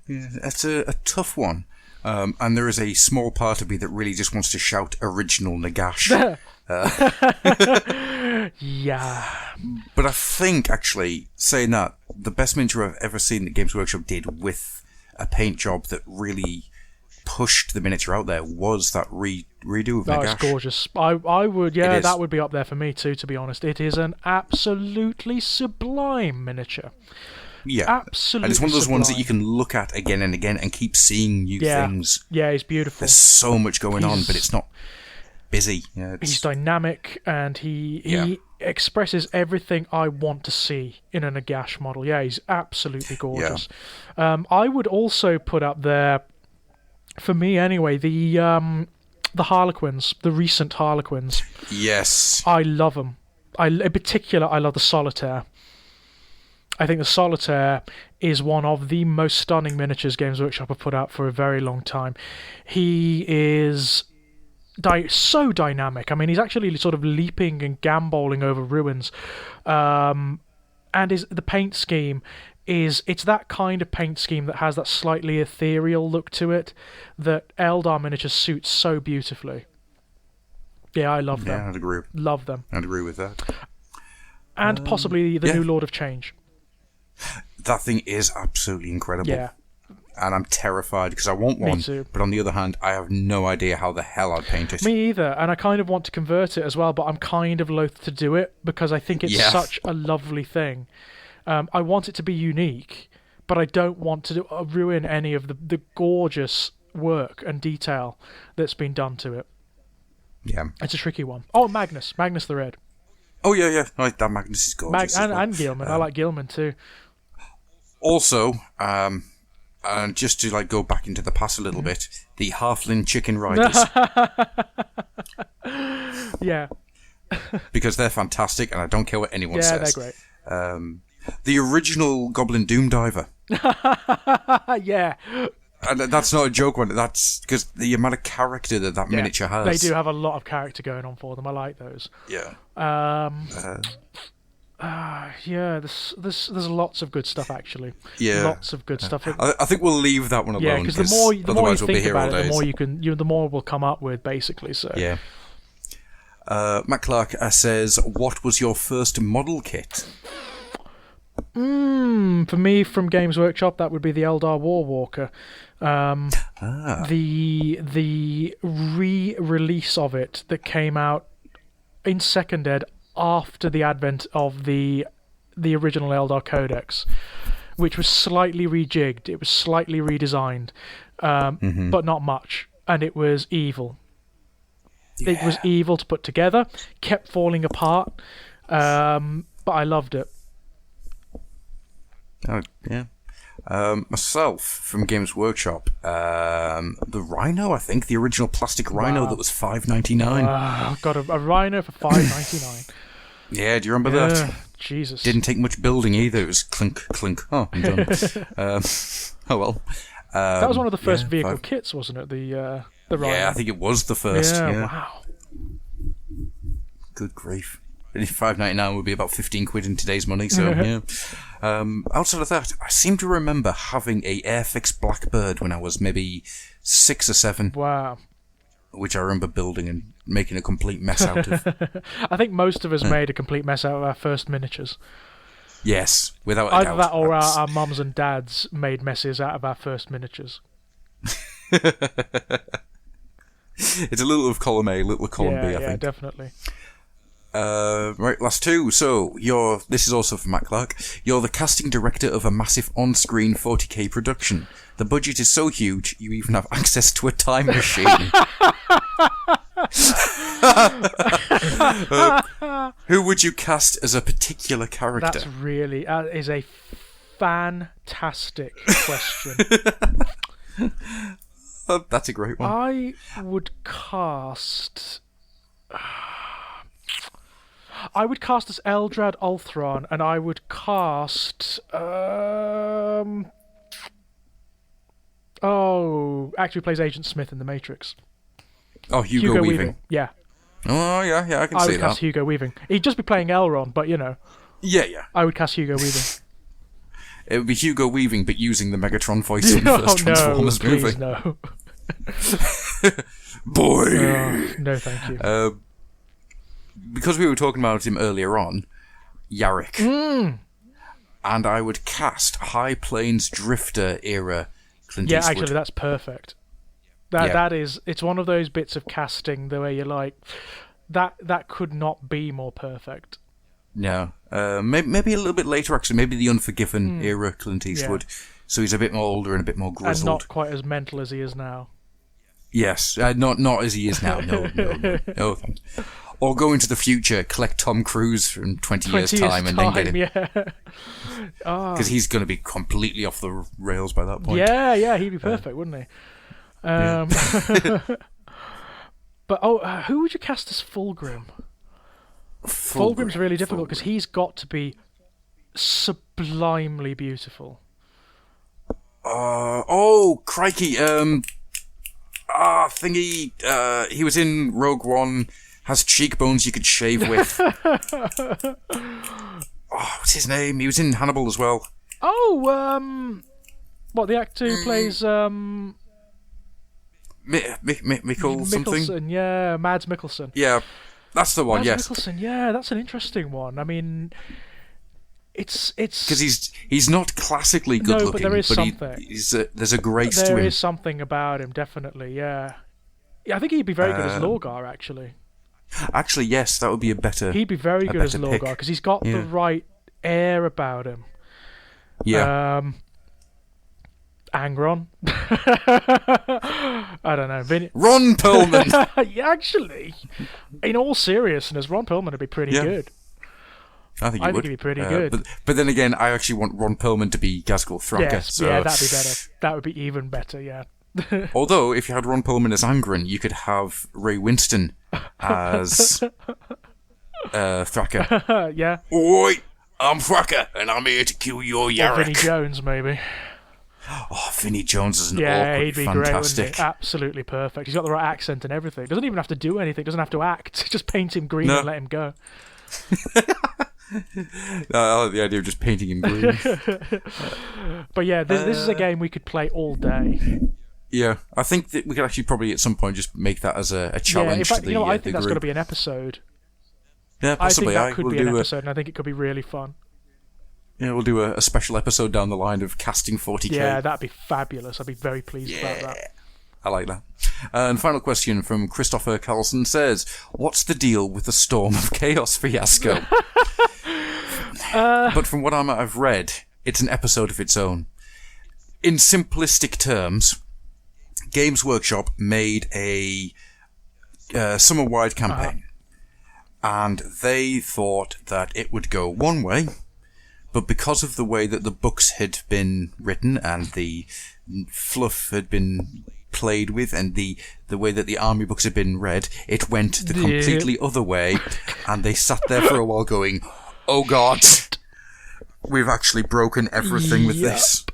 S4: Yeah, that's a tough one. And there is a small part of me that really just wants to shout original Nagash.
S3: Yeah.
S4: But I think, actually, saying that, the best miniature I've ever seen that Games Workshop did with a paint job that really pushed the miniature out there was that redo of Nagash.
S3: That was gorgeous. I would, that would be up there for me too, to be honest. It is an absolutely sublime miniature.
S4: Yeah.
S3: Absolutely.
S4: And it's one of those ones that you can look at again and again and keep seeing new things.
S3: Yeah, he's beautiful.
S4: There's so much going on, but it's not busy. Yeah,
S3: he's dynamic and he expresses everything I want to see in a Nagash model. Yeah, he's absolutely gorgeous. Yeah. I would also put up there, for me anyway, the Harlequins, the recent Harlequins.
S4: Yes.
S3: I love them. In particular, I love the Solitaire. I think the Solitaire is one of the most stunning miniatures Games Workshop have put out for a very long time. He is so dynamic. I mean, he's actually sort of leaping and gamboling over ruins. And the paint scheme it's that kind of paint scheme that has that slightly ethereal look to it that Eldar miniatures suit so beautifully. Yeah, I love them.
S4: Yeah, I'd agree.
S3: Love them.
S4: I'd agree with that.
S3: And possibly the new Lord of Change.
S4: That thing is absolutely incredible.
S3: Yeah.
S4: And I'm terrified because I want one.
S3: Me too.
S4: But on the other hand, I have no idea how the hell I'd paint it.
S3: Me either. And I kind of want to convert it as well, but I'm kind of loath to do it because I think it's such a lovely thing. I want it to be unique, but I don't want to ruin any of the gorgeous work and detail that's been done to it.
S4: Yeah.
S3: It's a tricky one. Oh, Magnus the Red.
S4: Oh, yeah. Oh, that Magnus is gorgeous.
S3: And Gilman. I like Gilman too. Also,
S4: and just to go back into the past a little bit, the Halfling Chicken Riders.
S3: Yeah.
S4: Because they're fantastic, and I don't care what anyone says.
S3: Yeah, they're
S4: great. The original Goblin Doom Diver.
S3: Yeah.
S4: And that's not a joke one. That's because the amount of character that miniature has.
S3: They do have a lot of character going on for them. I like those.
S4: Yeah.
S3: There's lots of good stuff actually.
S4: Yeah.
S3: Lots of good stuff.
S4: I think we'll leave that one alone.
S3: Yeah, because the more you think about it, the more we'll come up with basically. So.
S4: Yeah. Matt Clark says, "What was your first model kit?"
S3: For me, from Games Workshop, that would be the Eldar Warwalker. The re-release of it that came out in Second Ed after the advent of the original Eldar Codex which was slightly rejigged. It was slightly redesigned, but not much. And it was evil. Yeah. It was evil to put together, kept falling apart, but I loved it.
S4: Oh, yeah. Myself, from Games Workshop, the Rhino, I think, the original plastic Rhino that was $5.99.
S3: I've got a Rhino for $5.99.
S4: Yeah, do you remember that?
S3: Jesus.
S4: Didn't take much building either. It was clink, clink. Oh, I'm done. Oh well.
S3: That was one of the first vehicle kits, wasn't it? The Rhino.
S4: Yeah, I think it was the first. Yeah.
S3: Wow.
S4: Good grief. $5.99 would be about 15 quid in today's money, so yeah. Outside of that, I seem to remember having a Airfix Blackbird when I was maybe 6 or 7.
S3: Wow.
S4: Which I remember building and making a complete mess out of.
S3: I think most of us made a complete mess out of our first miniatures.
S4: Yes, without a doubt.
S3: Either that or our mums and dads made messes out of our first miniatures.
S4: It's a little of column A, little of column B, I think.
S3: Yeah, definitely.
S4: Right, last two. So, this is also from Matt Clark. You're the casting director of a massive on-screen 40k production. The budget is so huge, you even have access to a time machine. Who would you cast as a particular character?
S3: That is a fantastic question.
S4: That's a great one.
S3: I would cast as Eldrad Ulthron, and I would cast actor who plays Agent Smith in The Matrix.
S4: Oh, Hugo Weaving.
S3: Yeah.
S4: Oh, yeah, I can see that.
S3: I would cast Hugo Weaving. He'd just be playing Elrond, but
S4: Yeah.
S3: I would cast Hugo Weaving.
S4: It would be Hugo Weaving, but using the Megatron voice from the first Transformers movie.
S3: Please, no.
S4: Boy!
S3: No, thank you.
S4: Because we were talking about him earlier on, Yarick. And I would cast High Plains Drifter era Clint Eastwood.
S3: Actually, that's perfect. It's one of those bits of casting the way you're like, that could not be more perfect.
S4: No. Maybe a little bit later, actually. Maybe the Unforgiven era Clint Eastwood. Yeah. So he's a bit more older and a bit more grizzled.
S3: And not quite as mental as he is now.
S4: Yes. Not as he is now. No. Or go into the future, collect Tom Cruise from 20 years' time and then get him. Because he's going to be completely off the rails by that point.
S3: Yeah, he'd be perfect, wouldn't he? But who would you cast as Fulgrim? Fulgrim's really difficult because he's got to be sublimely beautiful.
S4: Crikey! He was in Rogue One. Has cheekbones you could shave with. What's his name? He was in Hannibal as well.
S3: The actor who plays
S4: Mikkel something?
S3: Mikkelsen, yeah, Mads Mikkelsen.
S4: Yeah, that's the one.
S3: Mads Mikkelsen, yeah, that's an interesting one. I mean, it's
S4: because he's not classically good looking,
S3: but there is something.
S4: There's a grace to him.
S3: There is something about him, definitely. Yeah, I think he'd be very good as Lorgar, actually.
S4: Actually, yes, that would be a better.
S3: He'd be very good as Lorgar because he's got the right air about him.
S4: Yeah.
S3: Angron. I don't know.
S4: Ron Perlman.
S3: Yeah, actually, in all seriousness, Ron Perlman would be pretty good.
S4: I think
S3: he'd be pretty good.
S4: But then again, I actually want Ron Perlman to be Ghazghkull Thraka.
S3: Yes, yeah, that'd be better. That would be even better. Yeah.
S4: Although, if you had Ron Perlman as Angron, you could have Ray Winston as Thraka.
S3: Yeah.
S4: Oi, I'm Thraka, and I'm here to kill your Yarick.
S3: Or Vinnie Jones, maybe.
S4: Oh, Vinnie Jones is an awkward,
S3: he'd be
S4: fantastic.
S3: Great, absolutely perfect. He's got the right accent and everything. Doesn't even have to do anything. Doesn't have to act. Just paint him green and let him go.
S4: I like the idea of just painting him green.
S3: But yeah, this is a game we could play all day.
S4: Yeah, I think that we could actually probably at some point just make that as a challenge.
S3: Yeah, in fact,
S4: to the,
S3: I think that's
S4: going
S3: to be an episode.
S4: Yeah, possibly.
S3: I think that could be an episode, and I think it could be really fun.
S4: Yeah, we'll do a special episode down the line of casting 40k.
S3: Yeah, that'd be fabulous. I'd be very pleased about that.
S4: I like that. And final question from Christopher Carlson says, what's the deal with the Storm of Chaos fiasco? But from what I've read, it's an episode of its own. In simplistic terms, Games Workshop made a summer-wide campaign. And they thought that it would go one way, but because of the way that the books had been written and the fluff had been played with and the way that the army books had been read, it went the completely other way, and they sat there for a while going, oh god, we've actually broken everything with this.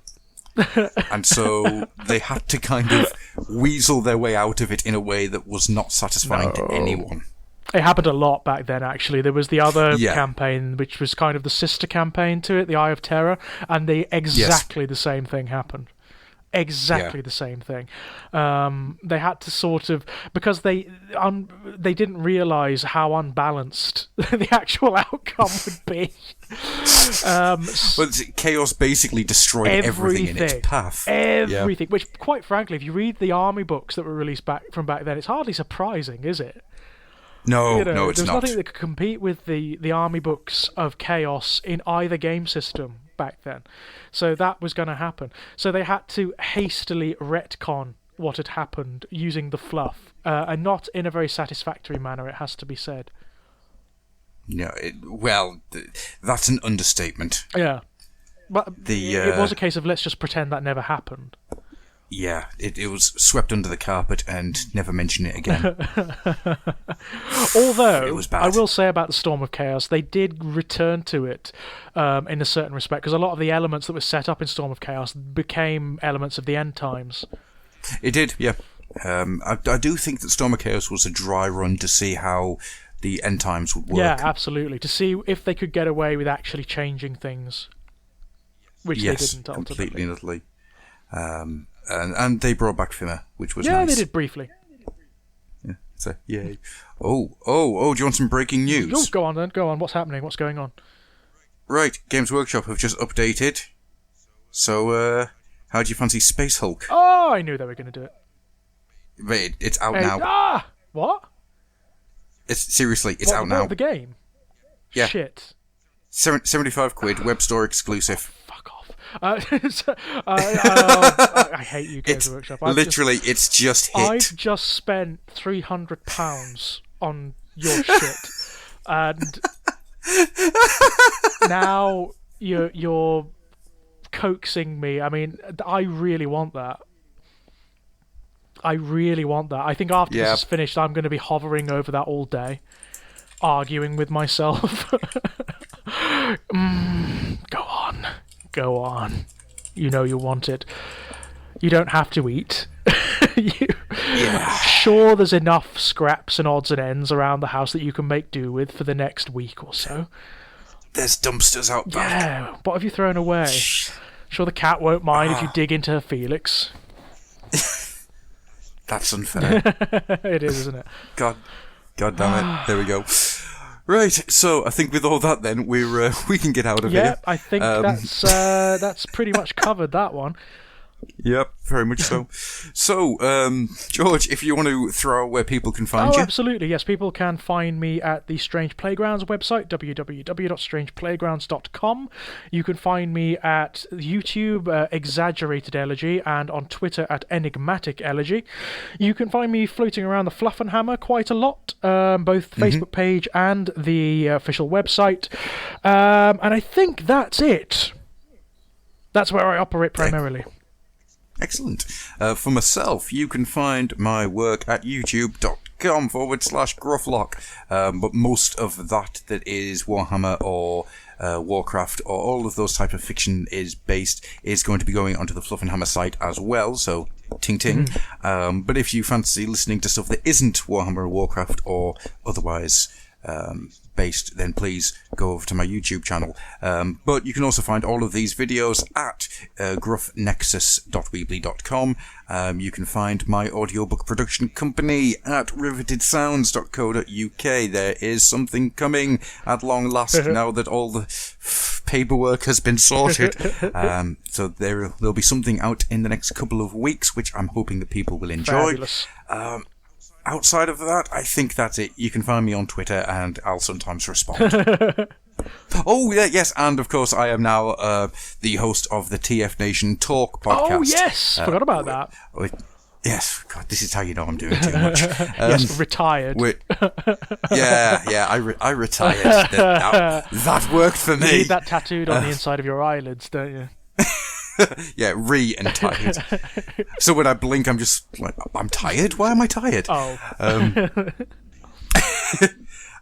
S4: And so they had to kind of weasel their way out of it in a way that was not satisfying to anyone.
S3: It happened a lot back then, actually. There was the other campaign, which was kind of the sister campaign to it, the Eye of Terra, and exactly the same thing happened. Exactly the same thing. They had to sort of, because they didn't realise how unbalanced the actual outcome would be.
S4: Well, chaos basically destroyed everything in its path.
S3: Everything, which, quite frankly, if you read the army books that were released back then, it's hardly surprising, is it?
S4: No, no, it's
S3: there's
S4: not.
S3: There's nothing that could compete with the army books of chaos in either game system back then. So that was going to happen. So they had to hastily retcon what had happened using the fluff, and not in a very satisfactory manner, it has to be said.
S4: No, that's an understatement.
S3: Yeah. But it was a case of let's just pretend that never happened.
S4: Yeah, it was swept under the carpet and never mention it again.
S3: Although,
S4: it was bad.
S3: I will say about the Storm of Chaos, they did return to it in a certain respect, because a lot of the elements that were set up in Storm of Chaos became elements of the End Times.
S4: It did, yeah. I do think that Storm of Chaos was a dry run to see how the End Times would work.
S3: Yeah, absolutely. To see if they could get away with actually changing things, which they didn't ultimately.
S4: Completely and utterly. And they brought back Fimmer, which was nice.
S3: Yeah, they did briefly.
S4: Yeah, so, yay. Oh, do you want some breaking news?
S3: Oh, go on then, go on. What's happening? What's going on?
S4: Right, Games Workshop have just updated. So, how do you fancy Space Hulk?
S3: Oh, I knew they were going to do it.
S4: Wait, it's out now.
S3: Ah! What?
S4: Seriously, it's out now.
S3: The game?
S4: Yeah.
S3: Shit.
S4: 75 quid, web store exclusive.
S3: Fuck off. I hate you, Games Workshop.
S4: It's just hit.
S3: I've just spent £300 on your shit, and now you're coaxing me. I mean, I really want that. I think after this is finished, I'm going to be hovering over that all day, arguing with myself. Go on. You know you want it. You don't have to eat. Sure, there's enough scraps and odds and ends around the house that you can make do with for the next week or so.
S4: There's dumpsters out back.
S3: Yeah, what have you thrown away? Sure, the cat won't mind if you dig into her Felix.
S4: That's unfair.
S3: It is, isn't it?
S4: God damn it. There we go. Right, so I think with all that then, we can get out of here.
S3: Yeah, I think that's pretty much covered that one.
S4: Yep, very much so. So, George, if you want to throw out where people can find you.
S3: Oh, absolutely, yes. People can find me at the Strange Playgrounds website, www.strangeplaygrounds.com. You can find me at YouTube, Exaggerated Elegy, and on Twitter at Enigmatic Elegy. You can find me floating around the Fluffenhammer quite a lot, both the Facebook page and the official website. And I think that's it. That's where I operate primarily.
S4: Excellent. For myself, you can find my work at youtube.com/Grufflock. But most of that is Warhammer or Warcraft or all of those type of fiction is going to be going onto the Fluffenhammer site as well, so ting ting. But if you fancy listening to stuff that isn't Warhammer or Warcraft or otherwise based, then please go over to my YouTube channel. But you can also find all of these videos at gruffnexus.weebly.com. You can find my audiobook production company at rivetedsounds.co.uk. There is something coming at long last now that all the paperwork has been sorted. So there'll be something out in the next couple of weeks, which I'm hoping that people will enjoy.
S3: Fabulous.
S4: Outside of that, I think that's it. You can find me on Twitter, and I'll sometimes respond. Oh, yeah, yes, and of course I am now the host of the TF Nation Talk podcast.
S3: Oh, yes! Forgot about that.
S4: Yes, God, this is how you know I'm doing too much.
S3: Yes, retired.
S4: I retired. That worked for me.
S3: You need that tattooed on the inside of your eyelids, don't you?
S4: Yeah, and tired. So when I blink, I'm just like, I'm tired? Why am I tired?
S3: Oh.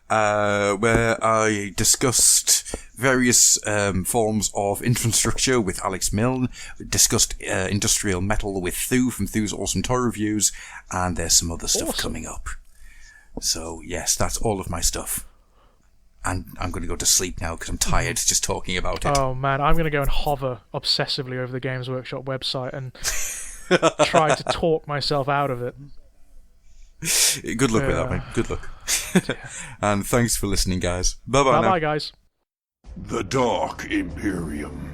S4: Where I discussed various forms of infrastructure with Alex Milne, discussed industrial metal with Thu from Thu's Awesome Toy Reviews, and there's some other stuff coming up. So, yes, that's all of my stuff. And I'm going to go to sleep now because I'm tired just talking about it.
S3: Oh, man, I'm going to go and hover obsessively over the Games Workshop website and try to talk myself out of it.
S4: Good luck with that, mate. Good luck. And thanks for listening, guys. Bye-bye now.
S3: Bye-bye, guys.
S1: The Dark Imperium.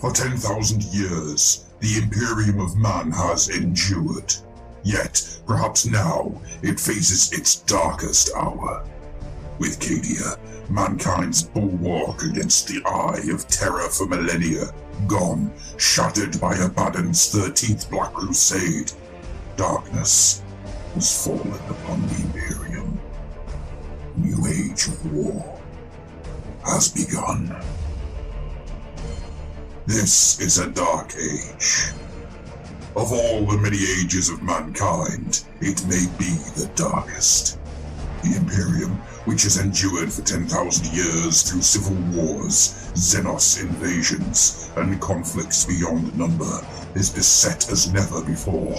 S1: For 10,000 years, the Imperium of Man has endured. Yet, perhaps now, it faces its darkest hour. With Cadia, mankind's bulwark against the eye of Terra for millennia, gone, shattered by Abaddon's 13th Black Crusade, darkness was fallen upon the Imperium. New age of war has begun. This is a dark age. Of all the many ages of mankind, it may be the darkest. The Imperium, which has endured for 10,000 years through civil wars, Xenos invasions, and conflicts beyond number, is beset as never before.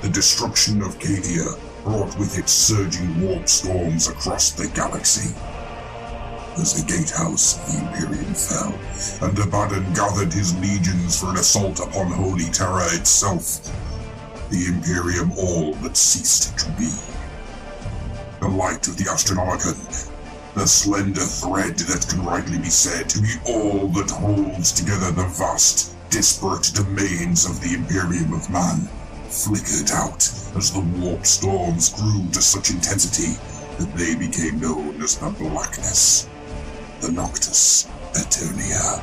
S1: The destruction of Cadia brought with it surging warp storms across the galaxy. As the gatehouse of the Imperium fell, and Abaddon gathered his legions for an assault upon holy Terra itself, the Imperium all but ceased to be. The light of the Astronomicon, the slender thread that can rightly be said to be all that holds together the vast, disparate domains of the Imperium of Man, flickered out as the warp storms grew to such intensity that they became known as the Blackness, the Noctis Eternia.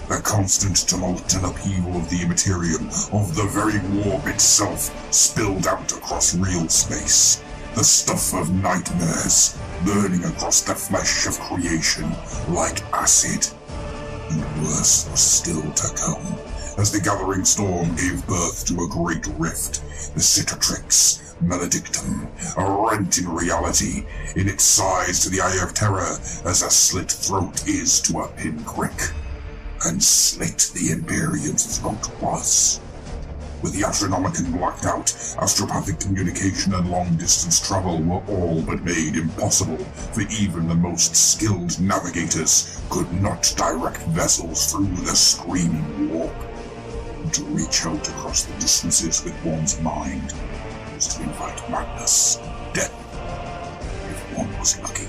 S1: The constant tumult and upheaval of the Imperium, of the very warp itself, spilled out across real space. The stuff of nightmares, burning across the flesh of creation like acid. And worse was still to come, as the gathering storm gave birth to a great rift, the Cicatrix Maledictum, a rent in reality, in its size to the eye of Terra as a slit throat is to a pinprick. And slit the Imperium's throat was. With the Astronomicon blacked out, astropathic communication and long-distance travel were all but made impossible, for even the most skilled navigators could not direct vessels through the screaming warp. And to reach out across the distances with one's mind was to invite madness, death, if one was lucky.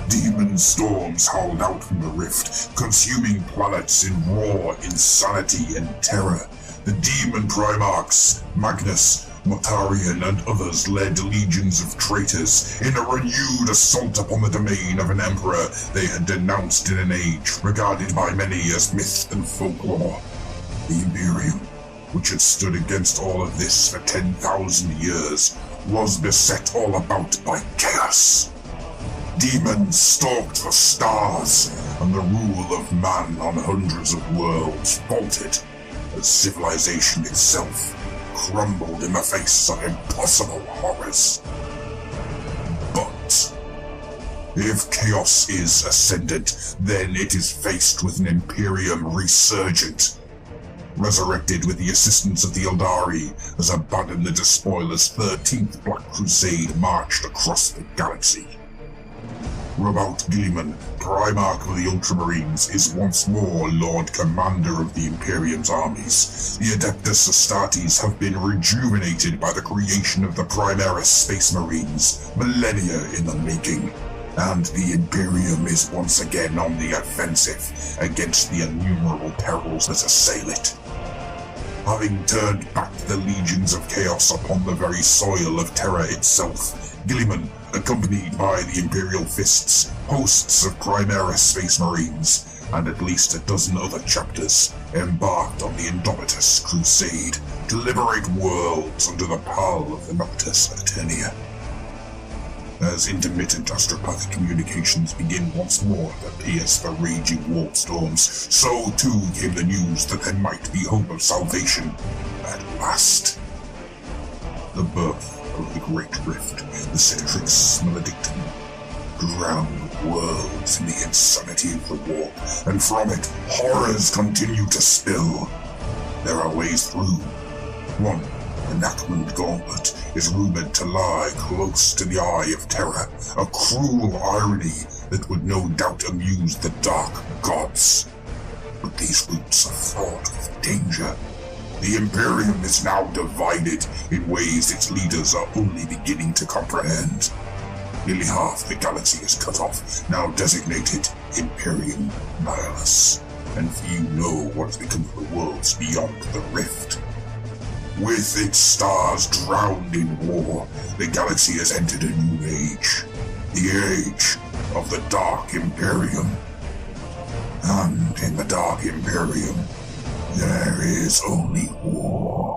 S1: Demon storms howled out from the rift, consuming planets in raw insanity and terror. The demon primarchs, Magnus, Mortarion, and others led legions of traitors in a renewed assault upon the domain of an emperor they had denounced in an age regarded by many as myth and folklore. The Imperium, which had stood against all of this for 10,000 years, was beset all about by chaos. Demons stalked the stars, and the rule of man on hundreds of worlds faltered as civilization itself crumbled in the face of impossible horrors. But if chaos is ascendant, then it is faced with an Imperium resurgent, resurrected with the assistance of the Eldari as Abaddon the Despoiler's 13th Black Crusade marched across the galaxy. Rabaut Gilliman, Primarch of the Ultramarines, is once more Lord Commander of the Imperium's armies. The Adeptus Astartes have been rejuvenated by the creation of the Primaris Space Marines, millennia in the making. And the Imperium is once again on the offensive against the innumerable perils that assail it. Having turned back the legions of chaos upon the very soil of Terra itself, Gilliman, accompanied by the Imperial Fists, hosts of Chimera Space Marines, and at least a dozen other chapters, embarked on the Indomitus Crusade to liberate worlds under the pall of the Noctis Eternia. As intermittent astropathic communications begin once more to pierce the raging warp storms, so too came the news that there might be hope of salvation at last. The birth of the Great Rift, the Citrix Maledictum, drowned worlds in the insanity of the warp, and from it, horrors continue to spill. There are ways through. One, the Nakmund Gauntlet, is rumored to lie close to the Eye of Terra, a cruel irony that would no doubt amuse the Dark Gods. But these routes are fraught with danger. The Imperium is now divided in ways its leaders are only beginning to comprehend. Nearly half the galaxy is cut off, now designated Imperium Nihilus, and few know what has become of the worlds beyond the Rift. With its stars drowned in war, the galaxy has entered a new age. The age of the Dark Imperium. And in the Dark Imperium, there is only war.